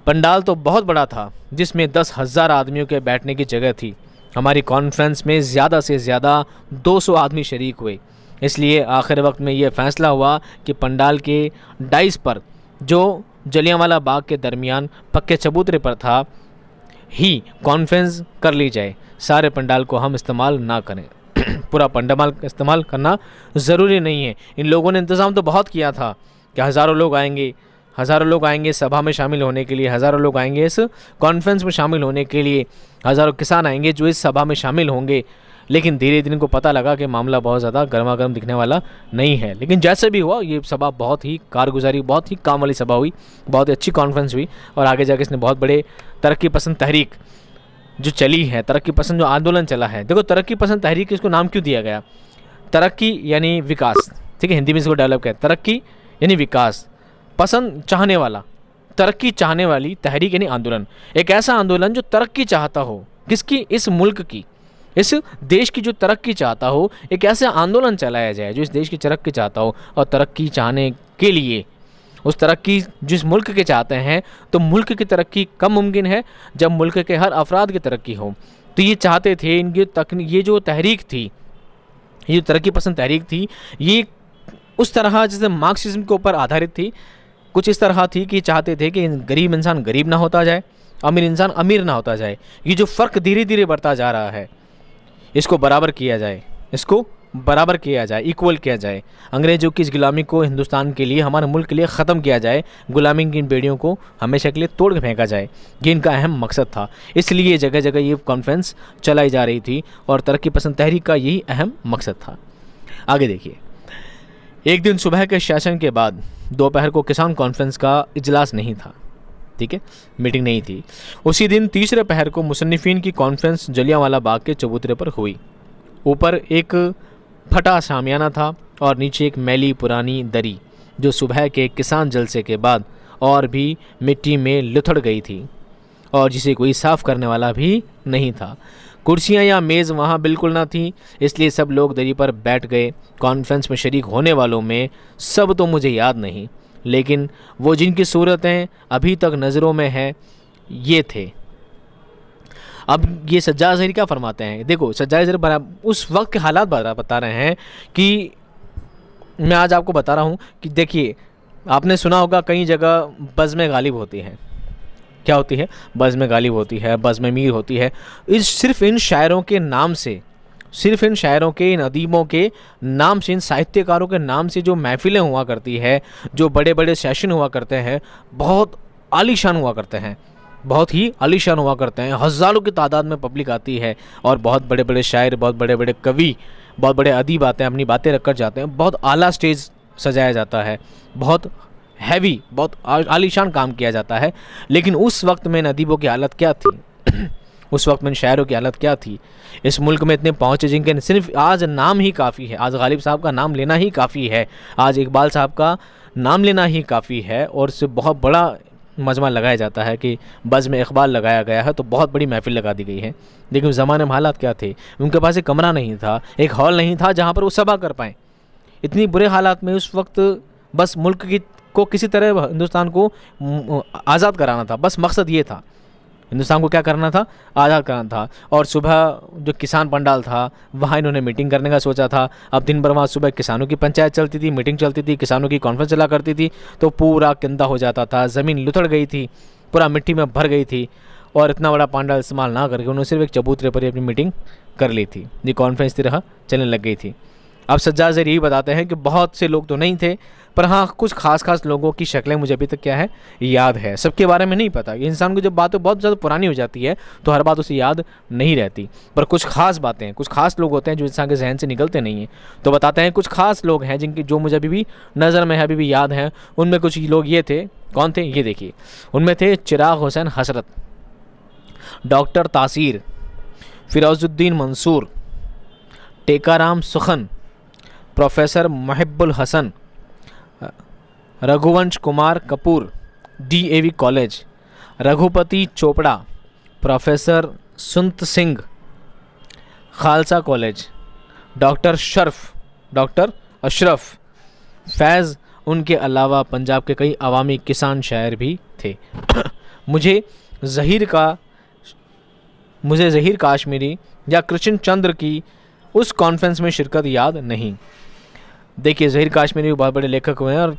पंडाल तो बहुत बड़ा था जिसमें 10,000 आदमियों के बैठने की जगह थी। हमारी कॉन्फ्रेंस में ज़्यादा से ज़्यादा 200 आदमी शरीक हुए, इसलिए आखिर वक्त में ये फ़ैसला हुआ कि पंडाल के डाइस पर जो जलियांवाला बाग के दरमियान पक्के चबूतरे पर था ही कॉन्फ्रेंस कर ली जाए। सारे पंडाल को हम इस्तेमाल ना करें। पूरा पंडाल इस्तेमाल करना ज़रूरी नहीं है। इन लोगों ने इंतज़ाम तो बहुत किया था कि हज़ारों लोग आएंगे सभा में शामिल होने के लिए, हज़ारों लोग आएंगे इस कॉन्फ्रेंस में शामिल होने के लिए, हज़ारों किसान आएंगे जो इस सभा में शामिल होंगे। लेकिन धीरे धीरे इनको पता लगा कि मामला बहुत ज़्यादा गर्मा गर्म दिखने वाला नहीं है। लेकिन जैसे भी हुआ ये सभा बहुत ही कारगुजारी, बहुत ही काम वाली सभा हुई, बहुत ही अच्छी कॉन्फ्रेंस हुई और आगे जाके इसने बहुत बड़े तरक्की पसंद तहरीक जो चली है, तरक्की पसंद जो आंदोलन चला है। देखो तरक्की पसंद तहरीक इसको नाम क्यों दिया गया, तरक्की यानी विकास, ठीक है, हिंदी में इसको डेवलप किया। तरक्की यानी विकास, पसंद चाहने वाला, तरक्की चाहने वाली, तहरीक यानी आंदोलन। एक ऐसा आंदोलन जो तरक्की चाहता हो, किसकी, इस मुल्क की, इस देश की जो तरक्की चाहता हो, एक ऐसा आंदोलन चलाया जाए जो इस देश की तरक्की चाहता हो। और तरक्की चाहने के लिए, उस तरक्की जिस मुल्क के चाहते हैं, तो मुल्क की तरक्की कब मुमकिन है? जब मुल्क के हर अफराद की तरक्की हो। तो ये चाहते थे, ये जो तहरीक थी, ये तरक्की पसंद तहरीक थी, ये उस तरह जैसे मार्क्सिज्म के ऊपर आधारित थी, कुछ इस तरह थी कि चाहते थे कि गरीब इंसान गरीब ना होता जाए, अमीर इंसान अमीर ना होता जाए। ये जो फ़र्क धीरे धीरे बढ़ता जा रहा है, इसको बराबर किया जाए, इसको बराबर किया जाए, इक्वल किया जाए। अंग्रेज़ों की इस गुलामी को हिंदुस्तान के लिए, हमारे मुल्क के लिए ख़त्म किया जाए। गुलामी की इन बेड़ियों को हमेशा के लिए तोड़ के फेंका जाए, ये इनका अहम मकसद था। इसलिए जगह जगह ये कॉन्फ्रेंस चलाई जा रही थी और तरक्की पसंद तहरीक का यही अहम मकसद था। आगे देखिए, एक दिन सुबह के सेशन के बाद दोपहर को किसान कॉन्फ्रेंस का इजलास नहीं था, ठीक है, मीटिंग नहीं थी। उसी दिन तीसरे पहर को मुसन्निफीन की कॉन्फ्रेंस जलियांवाला बाग के चबूतरे पर हुई। ऊपर एक फटा शामियाना था और नीचे एक मैली पुरानी दरी, जो सुबह के किसान जलसे के बाद और भी मिट्टी में लुथड़ गई थी और जिसे कोई साफ़ करने वाला भी नहीं था। कुर्सियाँ या मेज़ वहाँ बिल्कुल ना थी, इसलिए सब लोग दरी पर बैठ गए। कॉन्फ्रेंस में शरीक होने वालों में सब तो मुझे याद नहीं, लेकिन वो जिनकी सूरतें अभी तक नज़रों में है, ये थे। अब ये सज्जाद ज़हीर क्या फरमाते हैं? देखो, सज्जाद ज़हीर उस वक्त के हालात बता रहे हैं कि मैं आज आपको बता रहा हूँ कि देखिए, आपने सुना होगा कई जगह बज़्म गालिब होती है। क्या होती है? बज़्म गालिब होती है, बज़्म मीर होती है। सिर्फ इन शायरों के नाम से, सिर्फ इन शायरों के, इन अदीबों के नाम से, इन साहित्यकारों के नाम से जो महफ़िलें हुआ करती है, जो बड़े बड़े सेशन हुआ करते हैं, बहुत आलीशान हुआ करते हैं, बहुत ही आलीशान हुआ करते हैं। हज़ारों की तादाद में पब्लिक आती है और बहुत बड़े बड़े शायर, बहुत बड़े बड़े कवि, बहुत बड़े अदीब आते हैं, अपनी बातें रख कर जाते हैं। बहुत आला स्टेज सजाया जाता है, बहुत हैवी, बहुत आलीशान काम किया जाता है। लेकिन उस वक्त में अदीबों की हालत क्या थी? उस वक्त में शायरों की हालत क्या थी? इस मुल्क में इतने पहुँचे जिनके सिर्फ आज नाम ही काफ़ी है, आज गालिब साहब का नाम लेना ही काफ़ी है, आज इकबाल साहब का नाम लेना ही काफ़ी है, और इससे बहुत बड़ा मजमा लगाया जाता है कि बज़्म इक़बाल लगाया गया है, तो बहुत बड़ी महफ़िल लगा दी गई है। लेकिन उस ज़माने में हालात क्या थे? उनके पास एक कमरा नहीं था, एक हॉल नहीं था जहाँ पर वो सभा कर पाएँ। इतनी बुरे हालात में उस वक्त बस मुल्क को किसी तरह हिंदुस्तान को आज़ाद कराना था, बस मकसद ये था। हिंदुस्तान को क्या करना था? आज़ाद करना था। और सुबह जो किसान पंडाल था, वहाँ इन्होंने मीटिंग करने का सोचा था। अब दिन भर वहाँ सुबह किसानों की पंचायत चलती थी, मीटिंग चलती थी, किसानों की कॉन्फ्रेंस चला करती थी, तो पूरा गंदा हो जाता था, ज़मीन लुथड़ गई थी, पूरा मिट्टी में भर गई थी। और इतना बड़ा पंडाल इस्तेमाल ना करके उन्होंने सिर्फ एक चबूतरे पर ही अपनी मीटिंग कर ली थी। ये कॉन्फ्रेंस तरह चलने लग गई थी। अब सज्जाद ज़हीर यही बताते हैं कि बहुत से लोग तो नहीं थे, पर हाँ, कुछ खास लोगों की शक्लें मुझे अभी तक क्या है, याद है। सबके बारे में नहीं पता। इंसान को जब बातें बहुत ज़्यादा पुरानी हो जाती है तो हर बात उसे याद नहीं रहती, पर कुछ खास बातें, कुछ खास लोग होते हैं जो इंसान के जहन से निकलते नहीं हैं। तो बताते हैं कुछ खास लोग हैं जिनकी जो मुझे अभी भी नज़र में है, अभी भी याद हैं। उनमें कुछ लोग ये थे। कौन थे? ये देखिए, उनमें थे चिराग हुसैन हसरत, डॉक्टर तासीर, Firozuddin Mansoor, Tekaram Sukhan, professor Muhibbul Hasan, Raghuvansh Kumar Kapoor, DAV college, Raghupati Chopra, professor Sant Singh, Khalsa college, doctor Ashraf Faiz. उनके अलावा पंजाब के कई अवामी किसान शायर भी थे। मुझे ज़हीर काश्मीरी या कृष्ण चंद्र की उस कॉन्फ्रेंस में शिरकत याद नहीं। देखिए, ज़हीर काश्मीरी बहुत बड़े लेखक हुए हैं। और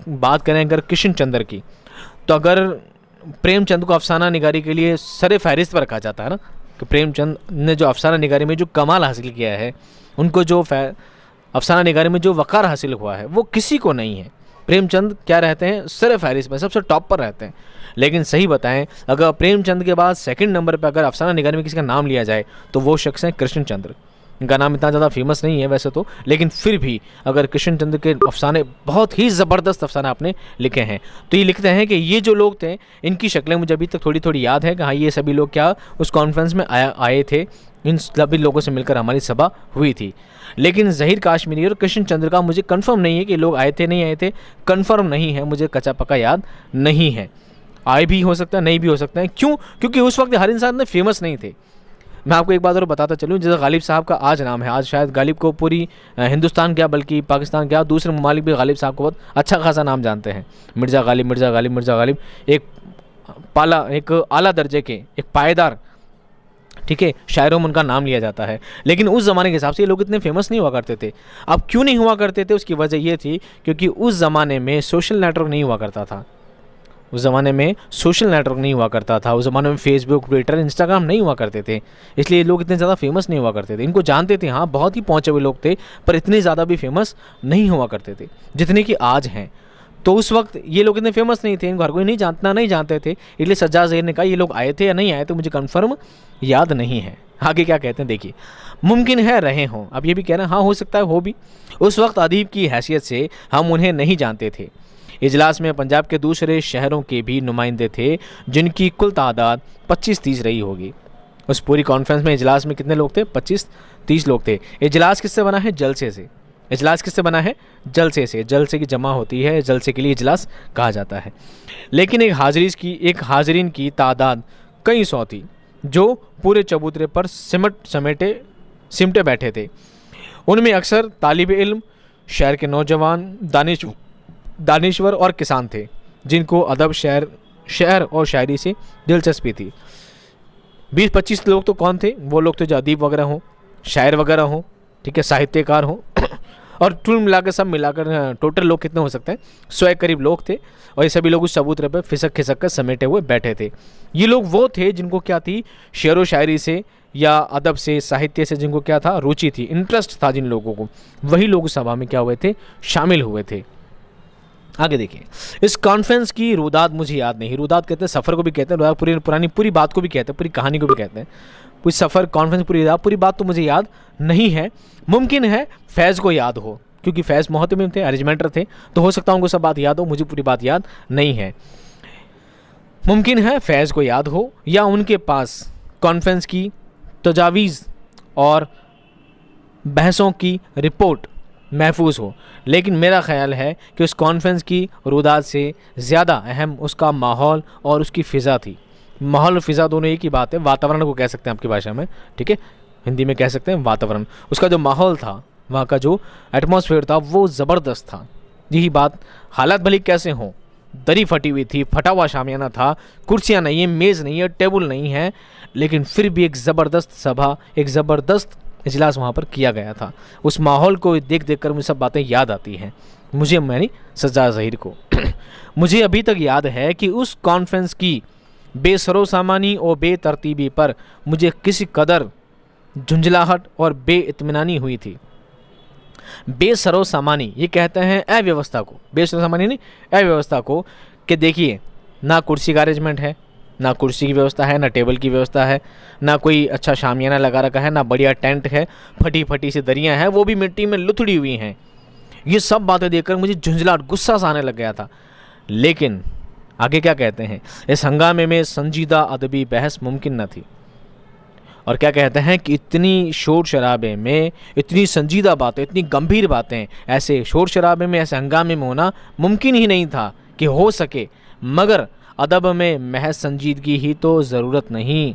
बात करें अगर कृष्ण चंद्र की, तो अगर प्रेमचंद को अफसाना निगारी के लिए सरे फहरिस्त पर रखा जाता है ना, कि प्रेमचंद ने जो अफसाना निगारी में जो कमाल हासिल किया है, उनको जो अफसाना निगारी में जो वक़ार हासिल हुआ है, वो किसी को नहीं है। प्रेमचंद क्या रहते हैं? सरे फहरिस्त में सबसे टॉप पर रहते हैं। लेकिन सही बताएं, अगर प्रेमचंद के बाद सेकंड नंबर पर अगर अफसाना निगारी में किसी का नाम लिया जाए तो वो शख्स हैं कृष्ण चंद्र। इनका नाम इतना ज़्यादा फेमस नहीं है वैसे तो, लेकिन फिर भी अगर कृष्ण चंद्र के अफसाने, बहुत ही ज़बरदस्त अफसाने आपने लिखे हैं। तो ये लिखते हैं कि ये जो लोग थे, इनकी शक्लें मुझे अभी तक थोड़ी थोड़ी याद है कि हाँ, ये सभी लोग क्या उस कॉन्फ्रेंस में आए थे। इन सभी लोगों से मिलकर हमारी सभा हुई थी। लेकिन ज़हीर काश्मीरी और कृष्ण चंद्र का मुझे कंफर्म नहीं है कि लोग आए थे नहीं आए थे, कंफर्म नहीं है, मुझे कच्चा पक्का याद नहीं है। आए भी हो सकता है, नहीं भी हो सकता है। क्यों? क्योंकि उस वक्त हर इंसान में फेमस नहीं थे। मैं आपको एक बात और बताता चलूँ, जैसे गालिब साहब का आज नाम है, आज शायद गालिब को पूरी हिंदुस्तान क्या बल्कि पाकिस्तान क्या दूसरे ममालिक भी गालिब साहब को बहुत अच्छा खासा नाम जानते हैं। मिर्ज़ा गालिब, मिर्ज़ा गालिब, मिर्ज़ा गालिब, एक आला दर्जे के, एक पायदार, ठीक है, शायरों में उनका नाम लिया जाता है। लेकिन उस ज़माने के हिसाब से ये लोग इतने फेमस नहीं हुआ करते थे। अब क्यों नहीं हुआ करते थे, उसकी वजह ये थी क्योंकि उस ज़माने में सोशल नेटवर्क नहीं हुआ करता था। उस ज़माने में सोशल नेटवर्क नहीं हुआ करता था। उस ज़माने में फेसबुक, ट्विटर, इंस्टाग्राम नहीं हुआ करते थे, इसलिए लोग इतने ज़्यादा फेमस नहीं हुआ करते थे। इनको जानते थे, हाँ बहुत ही पहुँचे हुए लोग थे, पर इतने ज़्यादा भी फेमस नहीं हुआ करते थे जितने कि आज हैं। तो उस वक्त ये लोग इतने फेमस नहीं थे, इनको हर कोई नहीं जानते थे, इसलिए सज्जाद ज़हीर ने कहा ये लोग आए थे या नहीं आए तो मुझे कन्फर्म याद नहीं है। आगे क्या कहते हैं देखिए, मुमकिन है रहे हों। अब ये भी कहना हाँ हो सकता है, हो भी। उस वक्त अदीब की हैसियत से हम उन्हें नहीं जानते थे। इजलास में पंजाब के दूसरे शहरों के भी नुमाइंदे थे जिनकी कुल तादाद 25-30 रही होगी। उस पूरी कॉन्फ्रेंस में इजलास में कितने लोग थे? 25-30 लोग थे। इजलास किससे बना है? जलसे से। इजलास किससे बना है? जलसे से। जलसे की जमा होती है, जलसे के लिए इजलास कहा जाता है। लेकिन एक हाजिरीन की तादाद कई सौ थी जो पूरे चबूतरे पर सिमटे बैठे थे। उनमें अक्सर तालिब इल्म, शहर के नौजवान, दानिश्वर और किसान थे जिनको अदब, शहर और शायरी से दिलचस्पी थी। 20-25 लोग तो कौन थे? वो लोग तो जो अदीब वगैरह हों, शायर वगैरह हों, ठीक है, साहित्यकार हों और टुल मिलाकर सब मिलाकर टोटल लोग कितने हो सकते हैं? 100 के करीब लोग थे। और ये सभी लोग उस चबूतरे पर खिसक कर समेटे हुए बैठे थे। ये लोग वो थे जिनको क्या थी? शेर व शायरी से या अदब से, साहित्य से जिनको क्या था? रुचि थी, इंटरेस्ट था जिन लोगों को, वही लोग सभा में क्या हुए थे? शामिल हुए थे। आगे देखिए, इस कॉन्फ्रेंस की रुदात मुझे याद नहीं। रुदात कहते हैं सफ़र को भी कहते हैं, रुदात पूरी बात को भी कहते हैं, पूरी कहानी को भी कहते हैं। पूरी सफ़र, कॉन्फ्रेंस, पूरी बात तो मुझे याद नहीं है। मुमकिन है फैज़ को याद हो, क्योंकि फैज़ मोहतमिम थे, अरेंजमेंटर थे, तो हो सकता है उनको सब बात याद हो, मुझे पूरी बात याद नहीं है। मुमकिन है फैज़ को याद हो या उनके पास कॉन्फ्रेंस की तजावीज़ और बहसों की रिपोर्ट महफूज हो। लेकिन मेरा ख्याल है कि उस कॉन्फ्रेंस की रुदात से ज़्यादा अहम उसका माहौल और उसकी फ़िज़ा थी। माहौल और फ़िज़ा दोनों एक ही बात है, वातावरण को कह सकते हैं आपकी भाषा में, ठीक है, हिंदी में कह सकते हैं वातावरण। उसका जो माहौल था, वहाँ का जो एटमॉस्फेयर था, वो ज़बरदस्त था। यही बात, हालात भले कैसे हों, दरी फटी हुई थी, फटा हुआ शामियाना था, कुर्सियाँ नहीं है, मेज़ नहीं है, टेबल नहीं है, लेकिन फिर भी एक ज़बरदस्त सभा, एक ज़बरदस्त इजलास वहाँ पर किया गया था। उस माहौल को देख कर मुझे सब बातें याद आती हैं। यानी सज्जाद ज़हीर को मुझे अभी तक याद है कि उस कॉन्फ्रेंस की बेसरोसामानी और बेतरतीबी पर मुझे किसी कदर झुंझलाहट और बेइत्मीनानी हुई थी। बेसरोसामानी ये कहते हैं अव्यवस्था को, बेसरोसामानी नहीं, अव्यवस्था को, कि देखिए ना कुर्सी का अरेंजमेंट है, ना कुर्सी की व्यवस्था है, ना टेबल की व्यवस्था है, ना कोई अच्छा शामियाना लगा रखा है, ना बढ़िया टेंट है, फटी सी दरियाँ हैं, वो भी मिट्टी में लुथड़ी हुई हैं। ये सब बातें देखकर मुझे झुंझलाहट, गुस्सा सा आने लग गया था। लेकिन आगे क्या कहते हैं, इस हंगामे में संजीदा अदबी बहस मुमकिन न थी। और क्या कहते हैं कि इतनी शोर शराबे में इतनी संजीदा बातें, इतनी गंभीर बातें ऐसे शोर शराबे में, ऐसे हंगामे में होना मुमकिन ही नहीं था कि हो सके। मगर अदब में महज संजीदगी ही तो ज़रूरत नहीं।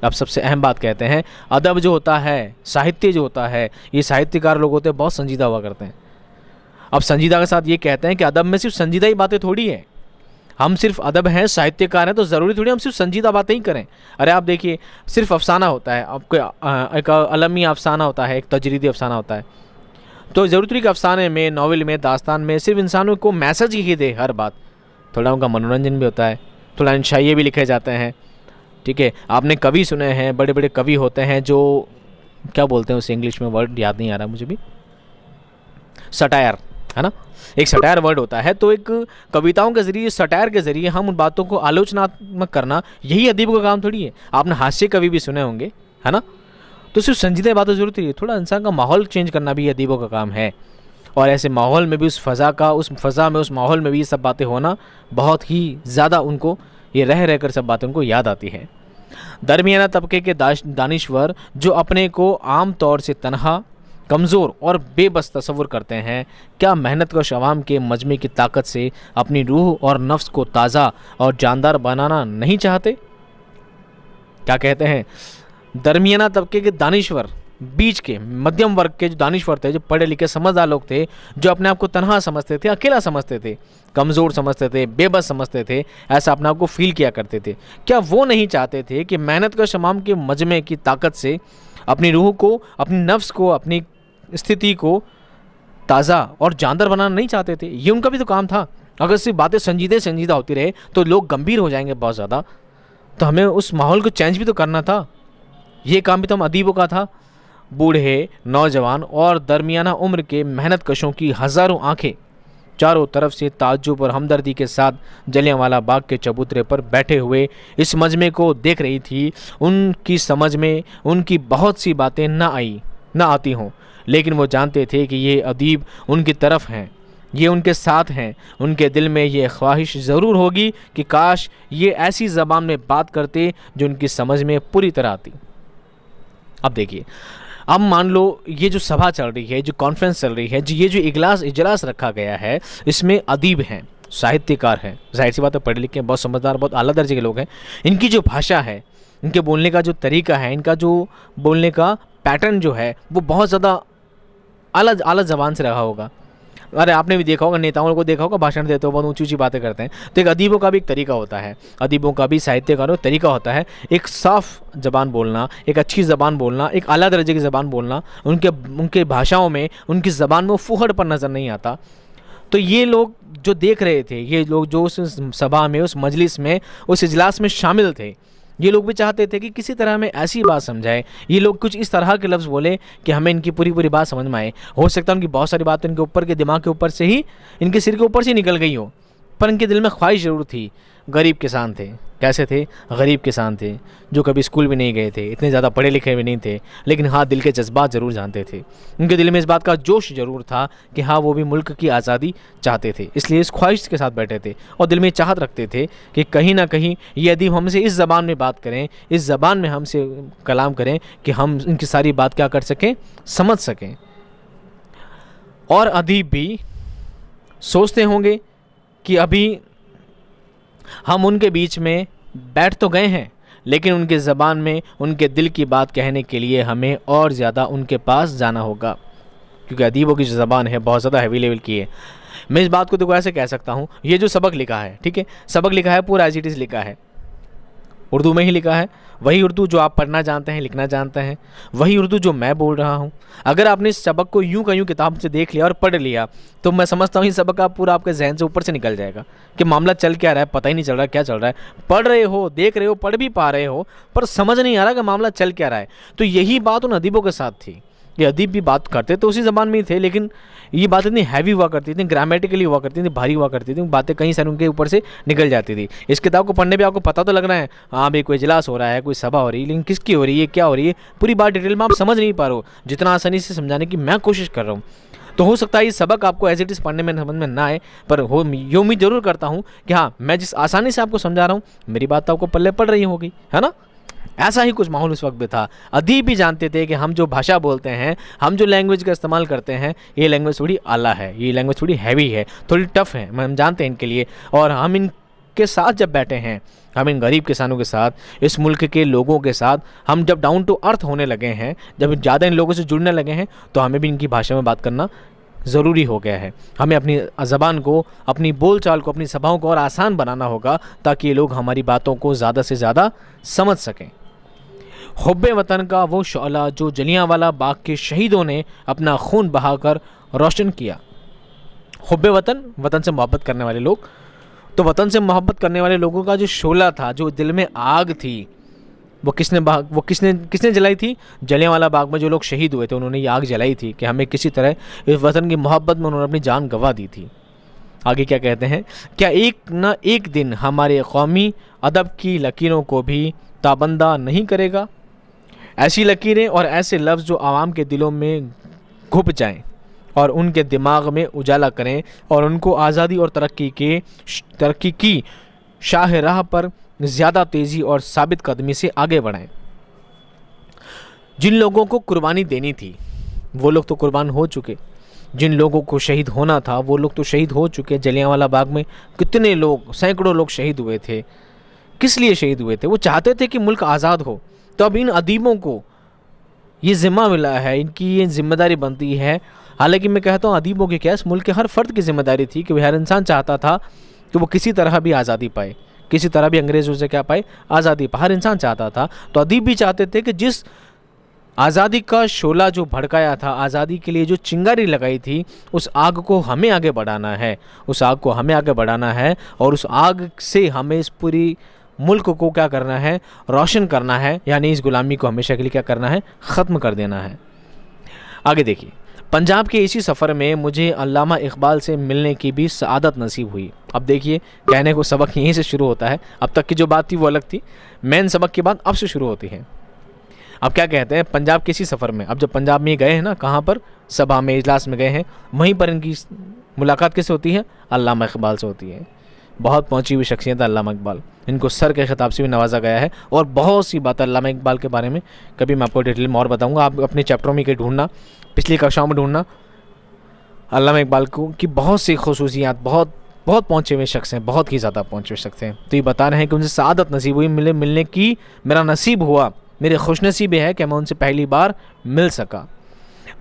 अब सबसे अहम बात कहते हैं, अदब जो होता है, साहित्य जो होता है, ये साहित्यकार लोग होते हैं बहुत संजीदा हुआ करते हैं। अब संजीदा के साथ ये कहते हैं कि अदब में सिर्फ संजीदा ही बातें थोड़ी है। हम सिर्फ अदब हैं, साहित्यकार हैं, तो ज़रूरी थोड़ी हम सिर्फ संजीदा बातें ही करें। अरे आप देखिए, सिर्फ अफसाना होता है, आपको एक अलमी अफसाना होता है, एक तजरीदी अफसाना होता है, तो ज़रूरी थोड़ी कि अफसाने में, नावल में, दास्तान में सिर्फ इंसानों को मैसेज ही दे हर बात। थोड़ा उनका मनोरंजन भी होता है, थोड़ा इंशाइये भी लिखे जाते हैं, ठीक है। आपने कवि सुने हैं, बड़े बड़े कवि होते हैं जो क्या बोलते हैं उसे, इंग्लिश में वर्ड याद नहीं आ रहा मुझे भी, सटायर, है ना, एक सटायर वर्ड होता है। तो एक कविताओं के ज़रिए, सटायर के ज़रिए हम उन बातों को आलोचनात्मक करना, यही अदीब का काम थोड़ी है। आपने हास्य कवि भी सुने होंगे, है ना, तो सिर्फ संजीदा बातें ज़रूरत है, थोड़ा इंसान का माहौल चेंज करना भी अदीबों का काम है। और ऐसे माहौल में भी, उस फ़ज़ा में, उस माहौल में भी ये सब बातें होना बहुत ही ज़्यादा उनको, ये रह कर सब बातें उनको याद आती है। दरमियाना तबके के दानिश्वर जो अपने को आम तौर से तनहा, कमज़ोर और बेबस तस्वुर करते हैं, क्या मेहनत कश अवाम के मजमे की ताकत से अपनी रूह और नफ्स को ताज़ा और जानदार बनाना नहीं चाहते? क्या कहते हैं, दरमियाना तबके के दानिश्वर, बीच के मध्यम वर्ग के जो दानिश्वर थे, जो पढ़े लिखे समझदार लोग थे, जो अपने आप को तनहा समझते थे, अकेला समझते थे, कमज़ोर समझते थे, बेबस समझते थे, ऐसा अपने आप को फील किया करते थे, क्या वो नहीं चाहते थे कि मेहनत का शमाम के मजमे की ताकत से अपनी रूह को, अपनी नफ्स को, अपनी स्थिति को ताज़ा और जानदार बनाना नहीं चाहते थे? ये उनका भी तो काम था। अगर सिर्फ बातें संजीदा होती रहे तो लोग गंभीर हो जाएंगे बहुत ज़्यादा, तो हमें उस माहौल को चेंज भी तो करना था। ये काम भी तो हम अदीबों का था। बूढ़े, नौजवान और दरमियाना उम्र के मेहनत कशों की हज़ारों आंखें चारों तरफ से ताज्जुब और हमदर्दी के साथ जलियांवाला बाग के चबूतरे पर बैठे हुए इस मजमे को देख रही थी। उनकी समझ में उनकी बहुत सी बातें ना आती हों, लेकिन वो जानते थे कि ये अदीब उनकी तरफ हैं, ये उनके साथ हैं। उनके दिल में ये ख्वाहिश ज़रूर होगी कि काश ये ऐसी ज़बान में बात करते जो उनकी समझ में पूरी तरह आती। अब देखिए, अब मान लो ये जो सभा चल रही है, जो कॉन्फ्रेंस चल रही है, ये जो इजलास रखा गया है, इसमें अदीब हैं, साहित्यकार हैं, जाहिर सी बात है पढ़े लिखे, बहुत समझदार, बहुत आला दर्जे के लोग हैं। इनकी जो भाषा है, इनके बोलने का जो तरीका है, इनका जो बोलने का पैटर्न जो है, वो बहुत ज़्यादा आला ज़बान से रहा होगा। अरे आपने भी देखा होगा, नेताओं को देखा होगा, भाषण देते हो, बहुत ऊंची ऊंची बातें करते हैं। तो एक अदीबों का भी एक तरीका होता है, अदीबों का भी, साहित्यकारों का तरीका होता है, एक साफ़ ज़बान बोलना, एक अच्छी ज़बान बोलना, एक आला दर्जे की ज़बान बोलना। उनके भाषाओं में, उनकी ज़बान में वो फूहड़पन नज़र नहीं आता। तो ये लोग जो देख रहे थे, ये लोग जो उस सभा में, उस मजलिस में, उस इजलास में शामिल थे, ये लोग भी चाहते थे कि किसी तरह हमें ऐसी बात समझाए, ये लोग कुछ इस तरह के लफ्ज़ बोले कि हमें इनकी पूरी बात समझ में आए। हो सकता है उनकी बहुत सारी बातें इनके ऊपर के दिमाग के ऊपर से ही, इनके सिर के ऊपर से निकल गई हो, पर इनके दिल में ख्वाहिश ज़रूर थी। गरीब किसान थे। कैसे थे? गरीब किसान थे, जो कभी स्कूल भी नहीं गए थे, इतने ज़्यादा पढ़े लिखे भी नहीं थे, लेकिन हाँ, दिल के जज्बात ज़रूर जानते थे। उनके दिल में इस बात का जोश ज़रूर था कि हाँ, वो भी मुल्क की आज़ादी चाहते थे, इसलिए इस ख्वाहिश के साथ बैठे थे और दिल में चाहत रखते थे कि कहीं ना कहीं ये अदीब हमसे इस ज़बान में बात करें, इस ज़बान में हमसे कलाम करें कि हम इनकी सारी बात क्या कर सकें, समझ सकें। और अदीब भी सोचते होंगे कि अभी हम उनके बीच में बैठ तो गए हैं, लेकिन उनके ज़बान में उनके दिल की बात कहने के लिए हमें और ज़्यादा उनके पास जाना होगा, क्योंकि अदीबों की जो ज़बान है बहुत ज़्यादा हैवी लेवल की है। मैं इस बात को देखो ऐसे कह सकता हूँ, ये जो सबक लिखा है, ठीक है, सबक लिखा है पूरा एज इट इज़ लिखा है, उर्दू में ही लिखा है, वही उर्दू जो आप पढ़ना जानते हैं, लिखना जानते हैं, वही उर्दू जो मैं बोल रहा हूँ। अगर आपने इस सबक को यूं का यूं किताब से देख लिया और पढ़ लिया, तो मैं समझता हूँ ये सबक आप पूरा आपके जहन से ऊपर से निकल जाएगा कि मामला चल क्या रहा है, पता ही नहीं चल रहा क्या चल रहा है। पढ़ रहे हो, देख रहे हो, पढ़ भी पा रहे हो, पर समझ नहीं आ रहा कि मामला चल क्या रहा है। तो यही बात उन अदीबों के साथ थी। ये अदीब भी बात करते तो उसी ज़बान में ही थे, लेकिन ये बात इतनी हैवी हुआ करती थी, ग्रामेटिकली हुआ करती थी, भारी हुआ करती थी, बातें कहीं सारी उनके ऊपर से निकल जाती थी। इस किताब को पढ़ने पे आपको पता तो लग रहा है, हाँ भाई कोई इजलास हो रहा है, कोई सभा हो रही है, लेकिन किसकी हो रही है, क्या हो रही है, पूरी बात डिटेल में आप समझ नहीं पा रहे हो, जितना आसानी से समझाने की मैं कोशिश कर रहा हूँ। तो हो सकता है ये सबक आपको एज इट इज़ पढ़ने में समझ में ना आए, पर ये उम्मीद जरूर करता हूँ कि हाँ, मैं जिस आसानी से आपको समझा रहा हूँ, मेरी बात तो आपको पल्ले पड़ रही होगी, है ना। ऐसा ही कुछ माहौल उस वक्त भी था। अदीब भी जानते थे कि हम जो भाषा बोलते हैं, हम जो लैंग्वेज का इस्तेमाल करते हैं, ये लैंग्वेज थोड़ी आला है, ये लैंग्वेज थोड़ी हैवी है, थोड़ी टफ है, हम जानते हैं इनके लिए। और हम इनके साथ जब बैठे हैं, हम इन गरीब किसानों के साथ, इस मुल्क के लोगों के साथ हम जब डाउन टू अर्थ होने लगे हैं, जब ज़्यादा इन लोगों से जुड़ने लगे हैं, तो हमें भी इनकी भाषा में बात करना ज़रूरी हो गया है। हमें अपनी ज़बान को, अपनी बोलचाल को, अपनी सभाओं को और आसान बनाना होगा, ताकि ये लोग हमारी बातों को ज़्यादा से ज़्यादा समझ सकें। हुब्बे वतन का वो शौला जो जलियांवाला बाग के शहीदों ने अपना खून बहाकर रोशन किया। हुब्बे वतन, वतन से मोहब्बत करने वाले लोग। तो वतन से मोहब्बत करने वाले लोगों का जो शोला था, जो दिल में आग थी, वो किसने जलाई थी? जलियांवाला बाग में जो लोग शहीद हुए थे, उन्होंने ये आग जलाई थी कि हमें किसी तरह इस वतन की मोहब्बत में उन्होंने अपनी जान गंवा दी थी। आगे क्या कहते हैं? क्या एक न एक दिन हमारे कौमी अदब की लकीरों को भी ताबंदा नहीं करेगा? ऐसी लकीरें और ऐसे लफ्ज़ जो आवाम के दिलों में घुप जाएं और उनके दिमाग में उजाला करें और उनको आज़ादी और तरक्की की शाह पर ज़्यादा तेज़ी और साबित कदमी से आगे बढ़ाएं। जिन लोगों को कुर्बानी देनी थी, वो लोग तो कुर्बान हो चुके। जिन लोगों को शहीद होना था, वो लोग तो शहीद हो चुके। जलियांवाला बाग में कितने लोग, सैकड़ों लोग शहीद हुए थे। किस लिए शहीद हुए थे? वो चाहते थे कि मुल्क आज़ाद हो, तो अब इन अदीबों को ये ज़िम्मा मिला है, इनकी ये जिम्मेदारी बनती है। हालांकि मैं कहता हूँ अदीबों की क्या, इस मुल्क के हर फ़र्द की जिम्मेदारी थी कि हर इंसान चाहता था कि वो किसी तरह भी आज़ादी पाए, किसी तरह भी अंग्रेज़ों से क्या पाए, आज़ादी पाए। हर इंसान चाहता था। तो अदीब भी चाहते थे कि जिस आज़ादी का शोला जो भड़काया था, आज़ादी के लिए जो चिंगारी लगाई थी, उस आग को हमें आगे बढ़ाना है, उस आग को हमें आगे बढ़ाना है। और उस आग से हमें इस पूरी मुल्क को क्या करना है, रोशन करना है। यानी इस गुलामी को हमेशा के लिए क्या करना है, ख़त्म कर देना है। आगे देखिए, पंजाब के इसी सफ़र में मुझे अल्लामा इकबाल से मिलने की भी सआदत नसीब हुई। अब देखिए, कहने को सबक यहीं से शुरू होता है। अब तक की जो बात थी वो अलग थी, मेन सबक की बात अब से शुरू होती है। अब क्या कहते हैं, पंजाब के इसी सफ़र में, अब जब पंजाब में गए हैं ना, कहाँ पर, सभा में, इजलास में गए हैं, वहीं पर इनकी मुलाकात किससे होती है, अल्लामा इकबाल से होती है। बहुत पहुंची हुई शख्सियत है अल्लामा इकबाल, इनको सर के खिताब से भी नवाजा गया है। और बहुत सी बातें अल्लामा इकबाल के बारे में कभी मैं आपको डिटेल में और बताऊंगा। आप अपने चैप्टरों में कहीं ढूंढना, पिछली कक्षाओं में ढूंढना, अल्लामा इकबाल को की बहुत सी खसूसियात, बहुत पहुँचे हुए शख्स हैं, बहुत ही ज़्यादा पहुँचे हुए शख्स हैं। तो ये बता रहे हैं कि उनसे सआदत नसीब हुई, मिलने की मेरा नसीब हुआ, मेरे खुशनसीबी है कि मैं उनसे पहली बार मिल सका।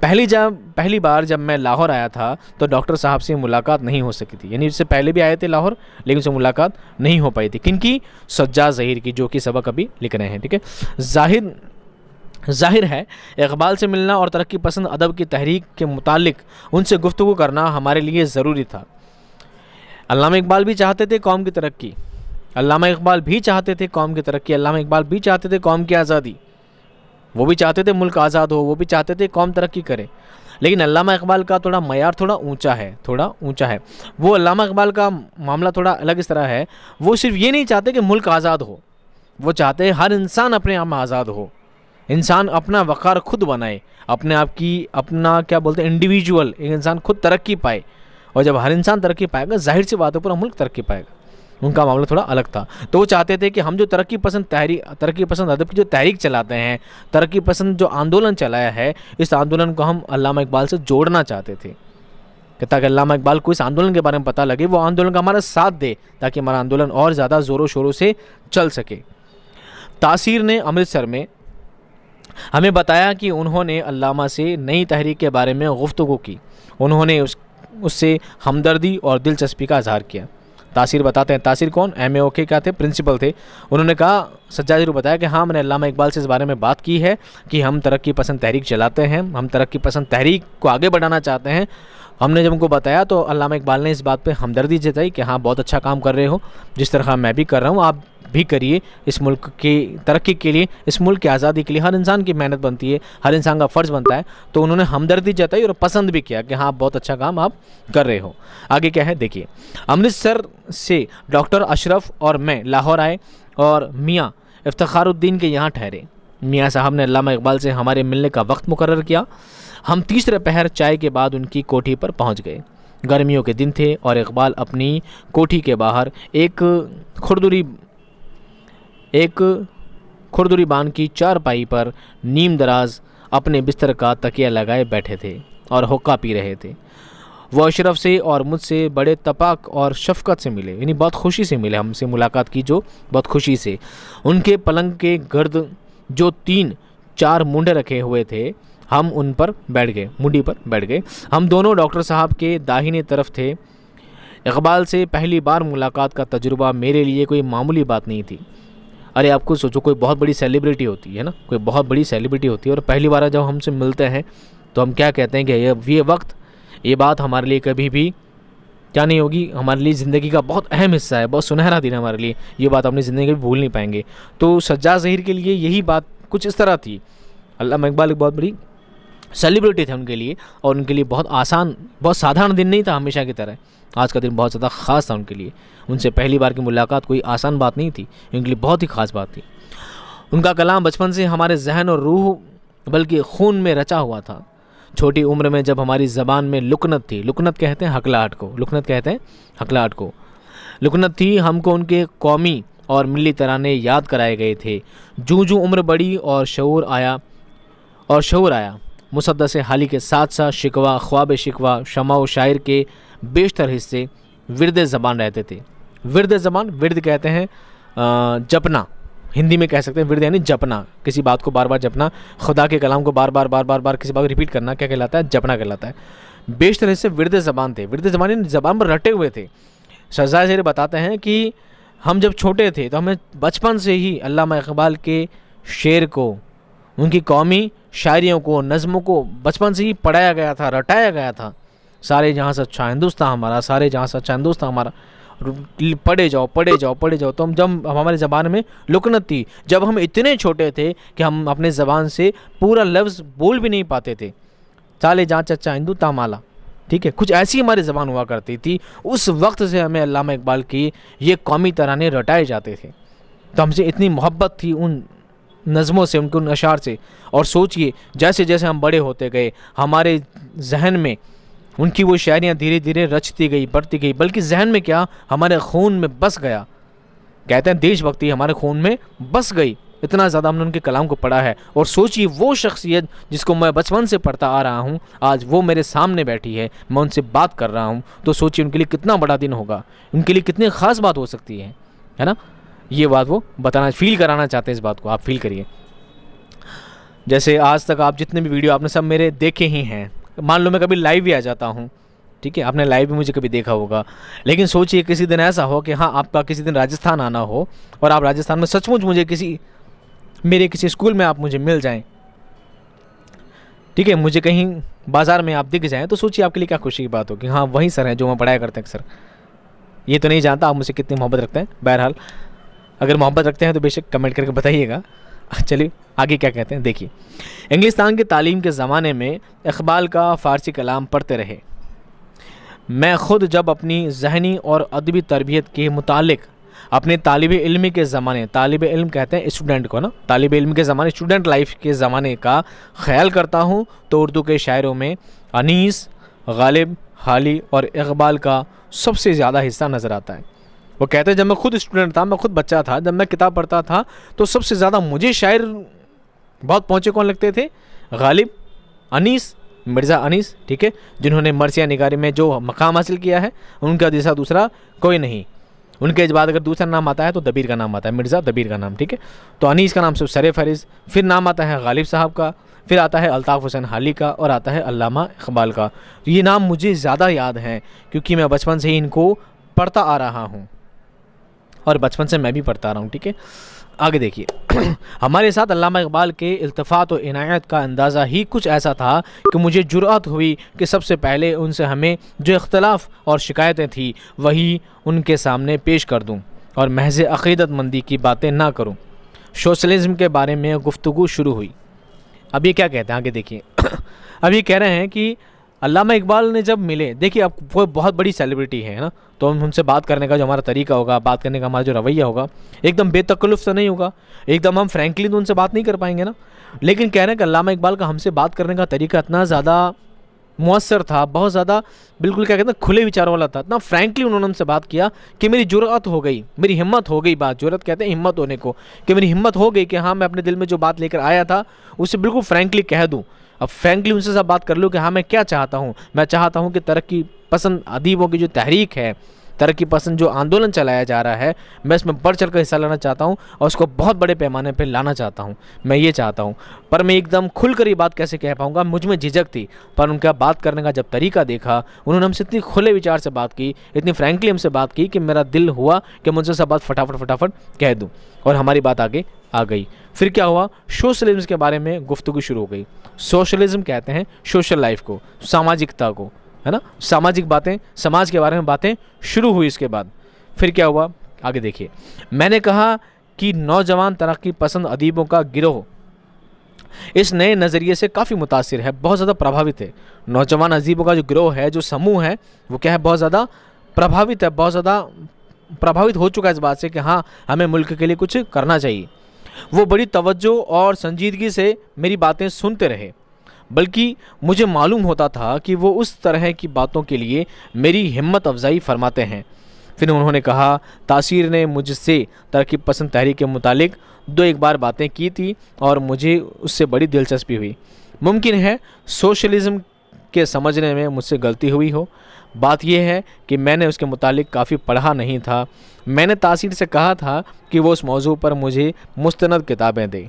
पहली बार जब मैं लाहौर आया था तो डॉक्टर साहब से मुलाकात नहीं हो सकी थी। यानी इससे पहले भी आए थे लाहौर, लेकिन उससे मुलाकात नहीं हो पाई थी। किनकी, सज्जाद ज़हीर की, जो कि सबक अभी लिख रहे हैं। ठीक है, जाहिर है इकबाल से मिलना और तरक्की पसंद अदब की तहरीक के मुतालिक उनसे गुफ्तगू करना हमारे लिए ज़रूरी था। अल्लामा इकबाल भी चाहते थे कौम की तरक्की, अल्लामा इकबाल भी चाहते थे कौम की तरक्की, अल्लामा इकबाल भी चाहते थे कौम की आज़ादी, वो भी चाहते थे मुल्क आज़ाद हो, वो भी चाहते थे कौम तरक्की करे। लेकिन अल्लामा इकबाल का थोड़ा मयार थोड़ा ऊंचा है। वो अल्लामा इकबाल का मामला थोड़ा अलग इस तरह है, वो सिर्फ ये नहीं चाहते कि मुल्क आज़ाद हो, वो चाहते हैं हर इंसान अपने आप में आज़ाद हो, इंसान अपना वक़ार खुद बनाए, अपने आप की, अपना क्या बोलते हैं, इंडिविजुअल, एक इंसान खुद तरक्की पाए। और जब हर इंसान तरक्की पाएगा, जाहिर सी बात है पूरा मुल्क तरक्की पाएगा। उनका मामला थोड़ा अलग था। तो वो चाहते थे कि हम जो तरक्की पसंद अदब की जो तहरीक चलाते हैं, तरक्की पसंद जो आंदोलन चलाया है, इस आंदोलन को हम अल्लामा इकबाल से जोड़ना चाहते थे, कि ताकि अल्लामा इकबाल को इस आंदोलन के बारे में पता लगे, वो आंदोलन का हमारा साथ दे, ताकि हमारा आंदोलन और ज़्यादा ज़ोरों शोरों से चल सके। तासीर ने अमृतसर में हमें बताया कि उन्होंने अल्लामा से नई तहरीक के बारे में गुफ्तगू की। उन्होंने उससे हमदर्दी और दिलचस्पी का इजहार किया। तासीर बताते हैं, तासीर कौन, MAOK क्या थे, प्रिंसिपल थे। उन्होंने कहा, सज्जाद जी को बताया कि हाँ, मैंने अल्लामा इकबाल से इस बारे में बात की है कि हम तरक्की पसंद तहरीक चलाते हैं, हम तरक्की पसंद तहरीक को आगे बढ़ाना चाहते हैं। हमने जब उनको बताया तो अल्लामा इकबाल ने इस बात पे हमदर्दी जताई कि हाँ, बहुत अच्छा काम कर रहे हो, जिस तरह मैं भी कर रहा हूँ आप भी करिए। इस मुल्क की तरक्की के लिए, इस मुल्क की आज़ादी के लिए हर इंसान की मेहनत बनती है, हर इंसान का फ़र्ज़ बनता है। तो उन्होंने हमदर्दी जताई और पसंद भी किया कि हाँ, बहुत अच्छा काम आप कर रहे हो। आगे क्या है देखिए, अमृतसर से डॉक्टर अशरफ और मैं लाहौर आए और मियाँ इफ्तिखारुद्दीन के यहाँ ठहरे। मियाँ साहब ने अल्लामा इकबाल से हमारे मिलने का वक्त मुकर्रर किया। हम तीसरे पहर चाय के बाद उनकी कोठी पर पहुँच गए। गर्मियों के दिन थे और इकबाल अपनी कोठी के बाहर एक खुरदुरी बांध की चारपाई पर नीम दराज अपने बिस्तर का तकिया लगाए बैठे थे और हुक्का पी रहे थे। वो अशरफ से और मुझसे बड़े तपाक और शफ़क़त से मिले, यानी बहुत खुशी से मिले, हमसे मुलाकात की जो बहुत खुशी से। उनके पलंग के गर्द जो 3-4 मुंडे रखे हुए थे, हम उन पर बैठ गए, मुंडी पर बैठ गए। हम दोनों डॉक्टर साहब के दाहिने तरफ थे। इकबाल से पहली बार मुलाकात का तजुर्बा मेरे लिए कोई मामूली बात नहीं थी। अरे आपको सोचो, कोई बहुत बड़ी सेलिब्रिटी होती है ना, कोई बहुत बड़ी सेलिब्रिटी होती है और पहली बार जब हमसे मिलते हैं तो हम क्या कहते हैं कि ये वक्त, ये बात हमारे लिए कभी भी क्या नहीं होगी, हमारे लिए ज़िंदगी का बहुत अहम हिस्सा है, बहुत सुनहरा दिन है हमारे लिए, ये बात अपनी ज़िंदगी में भूल नहीं पाएंगे। तो सज्जाद ज़हीर के लिए यही बात कुछ इस तरह थी। अल्लामा इकबाल एक बहुत बड़ी सेलिब्रिटी थे उनके लिए, और उनके लिए बहुत आसान, बहुत साधारण दिन नहीं था हमेशा की तरह। आज का दिन बहुत ज़्यादा ख़ास था उनके लिए। उनसे पहली बार की मुलाकात कोई आसान बात नहीं थी, उनके लिए बहुत ही ख़ास बात थी। उनका कलाम बचपन से हमारे जहन और रूह बल्कि खून में रचा हुआ था। छोटी उम्र में जब हमारी ज़बान में लुकनत थी, लुकनत कहते हैं हकलाहट को, लुकनत कहते हैं हकलाहट को, लुकनत थी, हमको उनके कौमी और मिली तराने याद कराए गए थे। जूँ जूँ उम्र बढ़ी और शऊर आया, मुसद्दस हाली के साथ साथ शिकवा, ख्वाब शिकवा, शमा व शायर के बेशतर हिस्से विर्द ज़बान रहते थे। विर्द ज़बान, विर्द कहते हैं जपना, हिंदी में कह सकते हैं विर्द यानी जपना, किसी बात को बार बार जपना, खुदा के कलाम को बार बार किसी बात को रिपीट करना क्या कहलाता है? जपना कहलाता है। बेशतर हिस्से विर्द ज़बान थे। विर्द ज़बान यानी ज़बान पर रटे हुए थे। शहज़ाद शेर बताते हैं कि हम जब छोटे थे तो हमें बचपन से ही अल्लामा इकबाल के शेर को, उनकी कौमी शायरियों को, नज़मों को बचपन से ही पढ़ाया गया था, रटाया गया था। सारे जहाँ से अच्छा हिंदुस्तान हमारा, सारे जहाँ से अच्छा हिंदुस्तान हमारा, पढ़े जाओ पढ़े जाओ पढ़े जाओ। तो हम जब हमारे ज़बान में लुकनत थी, जब हम इतने छोटे थे कि हम अपने ज़बान से पूरा लफ्ज़ बोल भी नहीं पाते थे। साले जहाँ चच्चा हिंदू तामाला, ठीक है, कुछ ऐसी हमारी ज़बान हुआ करती थी। उस वक्त से हमें अल्लामा इकबाल की ये कौमी तराने रटाए जाते थे। तो हमसे इतनी मोहब्बत थी उन नज़मों से, उनके उन अशार से। और सोचिए जैसे जैसे हम बड़े होते गए, हमारे जहन में उनकी वो शायरियाँ धीरे धीरे रचती गई, बढ़ती गई, बल्कि जहन में क्या, हमारे खून में बस गया। कहते हैं देशभक्ति हमारे खून में बस गई, इतना ज़्यादा हमने उनके कलाम को पढ़ा है। और सोचिए वो शख्सियत जिसको मैं बचपन से पढ़ता आ रहा हूँ, आज वो मेरे सामने बैठी है, मैं उनसे बात कर रहा हूँ। तो सोचिए उनके लिए कितना बड़ा दिन होगा, उनके लिए कितनी ख़ास बात हो सकती है ना। ये बात वो बताना, फील कराना चाहते हैं। इस बात को आप फील करिए। जैसे आज तक आप जितने भी वीडियो आपने सब मेरे देखे ही हैं। मान लो मैं कभी लाइव भी आ जाता हूँ, ठीक है, आपने लाइव भी मुझे कभी देखा होगा। लेकिन सोचिए किसी दिन ऐसा हो कि हाँ, आपका किसी दिन राजस्थान आना हो और आप राजस्थान में सचमुच मुझे मेरे किसी स्कूल में आप मुझे मिल जाएं, ठीक है, मुझे कहीं बाज़ार में आप दिख जाएं, तो सोचिए आपके लिए क्या खुशी की बात होगी। हाँ, वही सर हैं जो मैं पढ़ाया करते हैं सर। ये तो नहीं जानता आप मुझसे कितनी मोहब्बत रखते हैं। बहरहाल अगर मोहब्बत रखते हैं तो बेशक कमेंट करके बताइएगा। चलिए आगे क्या कहते हैं, देखिए। इंग्लिस्तान की तालीम के ज़माने में इकबाल का फ़ारसी कलाम पढ़ते रहे। मैं ख़ुद जब अपनी ज़हनी और अदबी तरबियत के मुतालिक अपने तालिब इल्म के ज़माने, तालिब इल्म कहते हैं स्टूडेंट को ना, तालिब इल्म के ज़माने, स्टूडेंट लाइफ के ज़माने का ख्याल करता हूँ तो उर्दू के शायरों में अनीस, गालिब, हाली और इकबाल का सबसे ज़्यादा हिस्सा नज़र आता है। वो कहते हैं जब मैं खुद स्टूडेंट था, मैं खुद बच्चा था, जब मैं किताब पढ़ता था तो सबसे ज़्यादा मुझे शायर बहुत पहुँचे कौन लगते थे? गालिब, अनीस, मिर्ज़ा अनीस, ठीक है, जिन्होंने मरसिया निगारी में जो मकाम हासिल किया है, उनका जैसा दूसरा कोई नहीं। उनके बाद अगर दूसरा नाम आता है तो दबीर का नाम आता है, मिर्ज़ा दबीर का नाम, ठीक है। तो अनीस का नाम से सरे फहरिस्त, फिर नाम आता है गालिब साहब का, फिर आता है अल्ताफ़ हुसैन हाली का और आता है अल्लामा इकबाल का। ये नाम मुझे ज़्यादा याद हैं क्योंकि मैं बचपन से ही इनको पढ़ता आ रहा हूँ और बचपन से मैं भी पढ़ता आ रहा हूँ, ठीक है। आगे देखिए। हमारे साथ अल्लामा इकबाल के इल्तिफ़ात और इनायत का अंदाज़ा ही कुछ ऐसा था कि मुझे जुर्अत हुई कि सबसे पहले उनसे हमें जो इख्तलाफ और शिकायतें थी वही उनके सामने पेश कर दूं और महज़ अक़ीदतमंदी की बातें ना करूं। सोशलिज़म के बारे में गुफ्तगू शुरू हुई। अब ये क्या कहते हैं, आगे देखिए। अब ये कह रहे हैं कि अल्लामा इकबाल ने जब मिले, देखिए अब वो बहुत बड़ी सेलिब्रिटी है ना, तो हम उनसे बात करने का जो हमारा तरीका होगा, बात करने का हमारा जो रवैया होगा, एकदम बेतकल्लुफ़ तो नहीं होगा, एकदम हम फ्रैंकली तो उनसे बात नहीं कर पाएंगे ना। लेकिन कह रहे हैं कि अल्लामा इकबाल का हमसे बात करने का तरीका इतना ज़्यादा मुअस्सर था, बहुत ज़्यादा बिल्कुल क्या कहते हैं खुले विचारों वाला था, इतना फ्रैंकली उन्होंने हमसे बात किया कि मेरी जुर्अत हो गई, मेरी हिम्मत हो गई। बात जुर्अत कहते हैं हिम्मत होने को, कि मेरी हिम्मत हो गई कि हाँ मैं अपने दिल में जो बात लेकर आया था उसे बिल्कुल फ्रैंकली कह दूँ। अब फ्रैंकली उनसे सब बात कर लूँ कि हाँ मैं क्या चाहता हूँ। मैं चाहता हूँ कि तरक्की पसंद अदीबों की जो तहरीक है, तरक्की पसंद जो आंदोलन चलाया जा रहा है, मैं इसमें बढ़ चढ़ कर हिस्सा लेना चाहता हूँ और उसको बहुत बड़े पैमाने पर लाना चाहता हूँ। मैं ये चाहता हूँ, पर मैं एकदम खुलकर ये बात कैसे कह पाऊँगा, मुझ में झिझक थी। पर उनका बात करने का जब तरीका देखा, उन्होंने हमसे इतनी खुले विचार से बात की, इतनी फ्रैंकली हमसे बात की कि मेरा दिल हुआ कि मुझसे सब बात फटाफट कह दूँ और हमारी बात आगे आ गई। फिर क्या हुआ, सोशलिज्म के बारे में गुफ्तगू शुरू हो गई। सोशलिज्म कहते हैं सोशल लाइफ को, सामाजिकता को, है ना, सामाजिक बातें, समाज के बारे में बातें शुरू हुई। इसके बाद फिर क्या हुआ, आगे देखिए। मैंने कहा कि नौजवान तरक्की पसंद अदीबों का गिरोह इस नए नज़रिए से काफ़ी मुतासिर है, बहुत ज़्यादा प्रभावित है। नौजवान अदीबों का जो गिरोह है, जो समूह है, वो क्या है, बहुत ज़्यादा प्रभावित है, बहुत ज़्यादा प्रभावित हो चुका है इस बात से कि हाँ हमें मुल्क के लिए कुछ करना चाहिए। वो बड़ी तवज्जो और संजीदगी से मेरी बातें सुनते रहे, बल्कि मुझे मालूम होता था कि वो उस तरह की बातों के लिए मेरी हिम्मत अफजाई फरमाते हैं। फिर उन्होंने कहा, तासीर ने मुझसे तरक्की पसंद तहरीक के मुतालिक 2-1 बार बातें की थी और मुझे उससे बड़ी दिलचस्पी हुई। मुमकिन है सोशलिज़म के समझने में मुझसे गलती हुई हो। बात यह है कि मैंने उसके मुतालिक काफ़ी पढ़ा नहीं था। मैंने तासीर से कहा था कि वो उस मौजू पर मुझे मुस्तनद किताबें दें।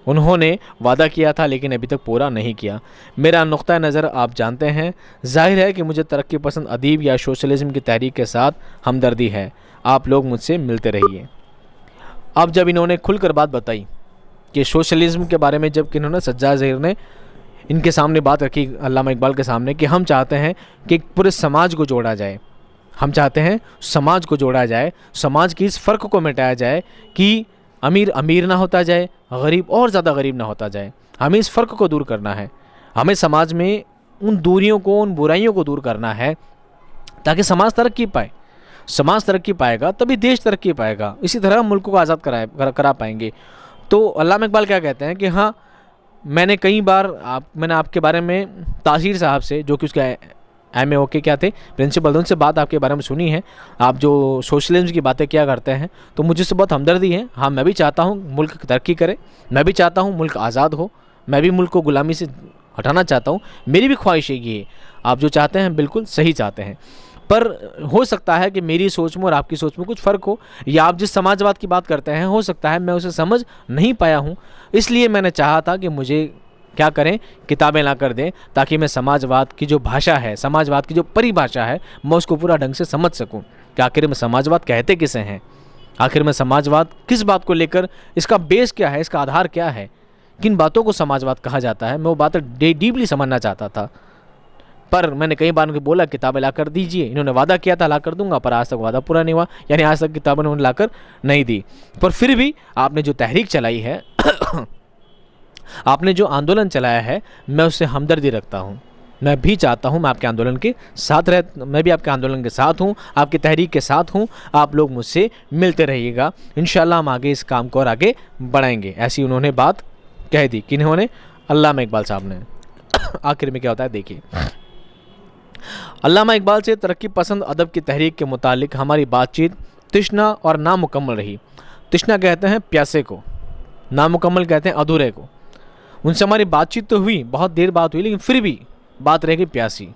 उन्होंने वादा किया था लेकिन अभी तक पूरा नहीं किया। मेरा नुक्ता नज़र आप जानते हैं। जाहिर है कि मुझे तरक्की पसंद अदीब या सोशलिज़म की तहरीक के साथ हमदर्दी है। आप लोग मुझसे मिलते रहिए। अब जब इन्होंने खुलकर बात बताई कि सोशलिज़म के बारे में, जब कि इन्होंने सज्जाद ज़हीर ने इनके सामने बात रखी, अल्लामा इकबाल के सामने, कि हम चाहते हैं कि पूरे समाज को जोड़ा जाए, हम चाहते हैं समाज को जोड़ा जाए, समाज की इस फ़र्क को मिटाया जाए कि अमीर अमीर ना होता जाए, गरीब और ज़्यादा गरीब ना होता जाए। हमें इस फ़र्क को दूर करना है। हमें समाज में उन दूरियों को, उन बुराइयों को दूर करना है ताकि समाज तरक्की पाए। समाज तरक्की पाएगा तभी देश तरक्की पाएगा। इसी तरह मुल्क को आज़ाद करा पाएंगे। तो अल्लामा इकबाल क्या कहते हैं कि हाँ, मैंने कई बार मैंने आपके बारे में तासीर साहब से, जो कि उसके MAO के क्या थे, प्रिंसिपल, उनसे बात आपके बारे में सुनी है। आप जो सोशलिज्म की बातें क्या करते हैं, तो मुझे से बहुत हमदर्दी है। हाँ, मैं भी चाहता हूँ मुल्क तरक्की करे, मैं भी चाहता हूँ मुल्क आज़ाद हो, मैं भी मुल्क को गुलामी से हटाना चाहता हूँ। मेरी भी ख्वाहिश ये है। आप जो चाहते हैं बिल्कुल सही चाहते हैं, पर हो सकता है कि मेरी सोच में और आपकी सोच में कुछ फ़र्क हो, या आप जिस समाजवाद की बात करते हैं हो सकता है मैं उसे समझ नहीं पाया हूँ। इसलिए मैंने चाहा था कि मुझे क्या करें, किताबें ला कर दें ताकि मैं समाजवाद की जो भाषा है, समाजवाद की जो परिभाषा है, मैं उसको पूरा ढंग से समझ सकूं कि आखिर में समाजवाद कहते किसे हैं, आखिर में समाजवाद किस बात को लेकर, इसका बेस क्या है, इसका आधार क्या है, किन बातों को समाजवाद कहा जाता है। मैं वो बातें डीपली समझना चाहता था। पर मैंने कई बार उनको बोला किताबें ला कर दीजिए। इन्होंने वादा किया था ला कर दूंगा, पर आज तक वादा पूरा नहीं हुआ, यानी आज तक किताबें उन्होंने ला कर नहीं दी। पर फिर भी आपने जो तहरीक चलाई है आपने जो आंदोलन चलाया है, मैं उससे हमदर्दी रखता हूँ। मैं भी चाहता हूँ मैं आपके आंदोलन के साथ मैं भी आपके आंदोलन के साथ हूँ, आपकी तहरीक के साथ हूँ। आप लोग मुझसे मिलते रहिएगा। इंशाल्लाह हम आगे इस काम को और आगे बढ़ाएंगे। ऐसी उन्होंने बात कह दी। किन्होंने? अल्लामा इकबाल साहब ने। आखिर में क्या होता है देखिए। अल्लामा इकबाल से तरक्की पसंद अदब की तहरीक के मुतालिक हमारी बातचीत तिश्ना और नामुकम्मल रही। तिश्ना कहते हैं प्यासे को, नामुकम्मल कहते हैं अधूरे को। उनसे हमारी बातचीत तो हुई, बहुत देर बात हुई, लेकिन फिर भी बात रह गई प्यासी।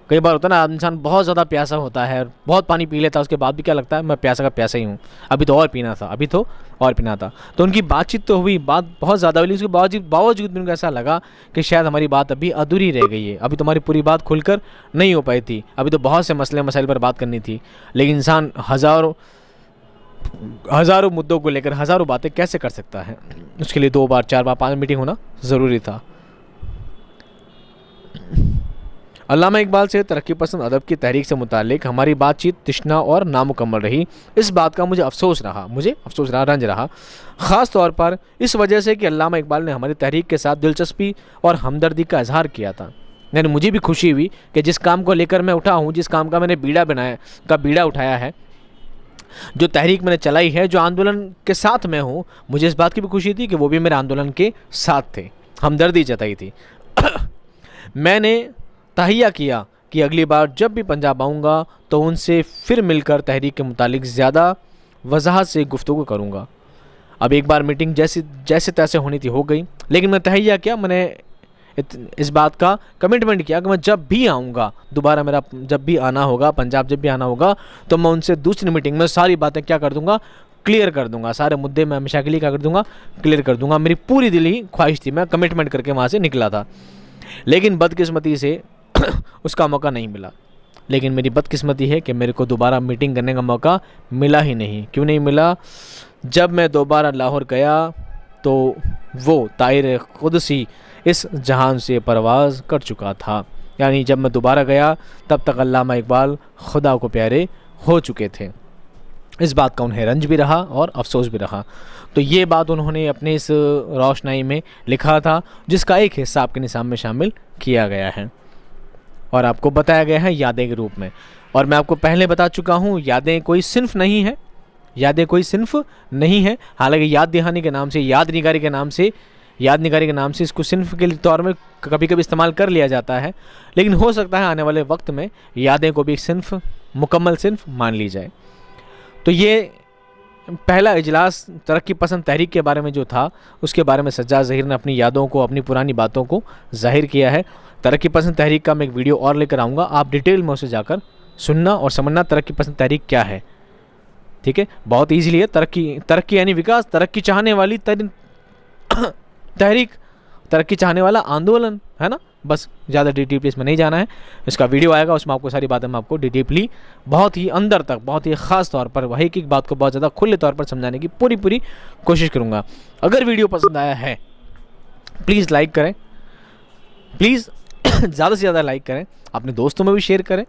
कई बार होता है ना, इंसान बहुत ज़्यादा प्यासा होता है, बहुत पानी पी लेता है, उसके बाद भी क्या लगता है मैं प्यासा का प्यासा ही हूँ, अभी तो और पीना था, अभी तो और पीना था। तो उनकी बातचीत तो हुई, बात बहुत ज़्यादा हुई, उसके बावजूद भी उनको ऐसा लगा कि शायद हमारी बात अभी अधूरी रह गई है, अभी तो हमारी पूरी बात खुलकर नहीं हो पाई थी, अभी तो बहुत से मसले मसाइल पर बात करनी थी। लेकिन इंसान हज़ारों मुद्दों को लेकर हज़ारों बातें कैसे कर सकता है? उसके लिए 2 बार 4 बार 5 मीटिंग होना ज़रूरी था। अल्लामा इकबाल से तरक्की पसंद अदब की तहरीक से मुतालिक हमारी बातचीत तिश्ना और नामुकम्मल रही। इस बात का मुझे अफसोस रहा, रंज रहा, ख़ास तौर पर इस वजह से कि अल्लामा इकबाल ने हमारी तहरीक के साथ दिलचस्पी और हमदर्दी का इजहार किया था। यानी मुझे भी खुशी हुई कि जिस काम को लेकर मैं उठा हूँ, जिस काम का मैंने बीड़ा उठाया है, जो तहरीक मैंने चलाई है, जो आंदोलन के साथ मैं हूँ, मुझे इस बात की भी खुशी थी कि वो भी मेरे आंदोलन के साथ थे, हमदर्दी जताई थी। मैंने तहैया किया कि अगली बार जब भी पंजाब आऊँगा तो उनसे फिर मिलकर तहरीक के मुतालिक ज़्यादा वजाहत से गुफ्तगू करूँगा। अब एक बार मीटिंग जैसे तैसे होनी थी हो गई, लेकिन मैं तहैया किया, मैंने इस बात का कमिटमेंट किया कि मैं जब भी आऊँगा, दोबारा मेरा जब भी आना होगा, पंजाब जब भी आना होगा, तो मैं उनसे दूसरी मीटिंग में सारी बातें क्या कर दूँगा, क्लियर कर दूँगा। सारे मुद्दे मैं हमेशा के लिए क्या कर दूँगा, क्लियर कर दूँगा। मेरी पूरी दिली ख्वाहिश थी, मैं कमिटमेंट करके वहाँ से निकला था। लेकिन बदकिस्मती से उसका मौका नहीं मिला। लेकिन मेरी बदकिस्मती है कि मेरे को दोबारा मीटिंग करने का मौका मिला ही नहीं। क्यों नहीं मिला? जब मैं दोबारा लाहौर गया तो वो ताहिर क़ुदसी इस जहान से परवाज़ कर चुका था। यानी जब मैं दोबारा गया तब तक अल्लामा इकबाल खुदा को प्यारे हो चुके थे। इस बात का उन्हें रंज भी रहा और अफसोस भी रहा। तो ये बात उन्होंने अपने इस रोशनाई में लिखा था, जिसका एक हिस्सा आपके निसाब में शामिल किया गया है और आपको बताया गया है यादें के रूप में। और मैं आपको पहले बता चुका हूँ, यादें कोई सिन्फ नहीं है, यादें कोई सिन्फ नहीं है। हालांकि याद दहानी के नाम से, याद निगारी के नाम से इसको सिन्फ के तौर में कभी कभी इस्तेमाल कर लिया जाता है, लेकिन हो सकता है आने वाले वक्त में यादें को भी एक सिन्फ, मुकम्मल सिन्फ मान ली जाए। तो ये पहला इजलास तरक्की पसंद तहरीक के बारे में जो था, उसके बारे में सज्जाद ज़हीर ने अपनी यादों को, अपनी पुरानी बातों को ज़ाहिर किया है। तरक्की पसंद तहरीक का मैं एक वीडियो और लेकर आऊँगा, आप डिटेल में उसे जाकर सुनना और समझना तरक्की पसंद तहरीक क्या है। ठीक है, बहुत ईजीली है। तरक्की यानी विकास, तरक्की चाहने वाली तहरीक, तरक्की चाहने वाला आंदोलन, है ना। बस ज़्यादा डीपली इसमें नहीं जाना है। इसका वीडियो आएगा, उसमें आपको सारी बातें मैं आपको डीपली, बहुत ही अंदर तक, बहुत ही ख़ास तौर पर वही की बात को बहुत ज़्यादा खुले तौर पर समझाने की पूरी कोशिश करूँगा। अगर वीडियो पसंद आया है प्लीज़ लाइक करें, प्लीज़ ज़्यादा से ज़्यादा लाइक करें, अपने दोस्तों में भी शेयर करें।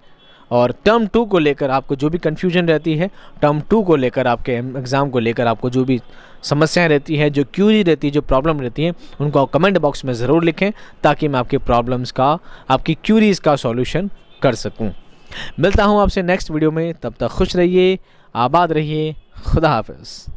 और टर्म 2 को लेकर आपको जो भी कन्फ्यूजन रहती है, टर्म 2 को लेकर, आपके एग्ज़ाम को लेकर आपको जो भी समस्याएं रहती हैं, जो क्यूरी रहती है, जो प्रॉब्लम रहती हैं, उनको आप कमेंट बॉक्स में ज़रूर लिखें, ताकि मैं आपके प्रॉब्लम्स का, आपकी क्यूरीज़ का सॉल्यूशन कर सकूं। मिलता हूं आपसे नेक्स्ट वीडियो में, तब तक खुश रहिए, आबाद रहिए, खुदा हाफ़िज़।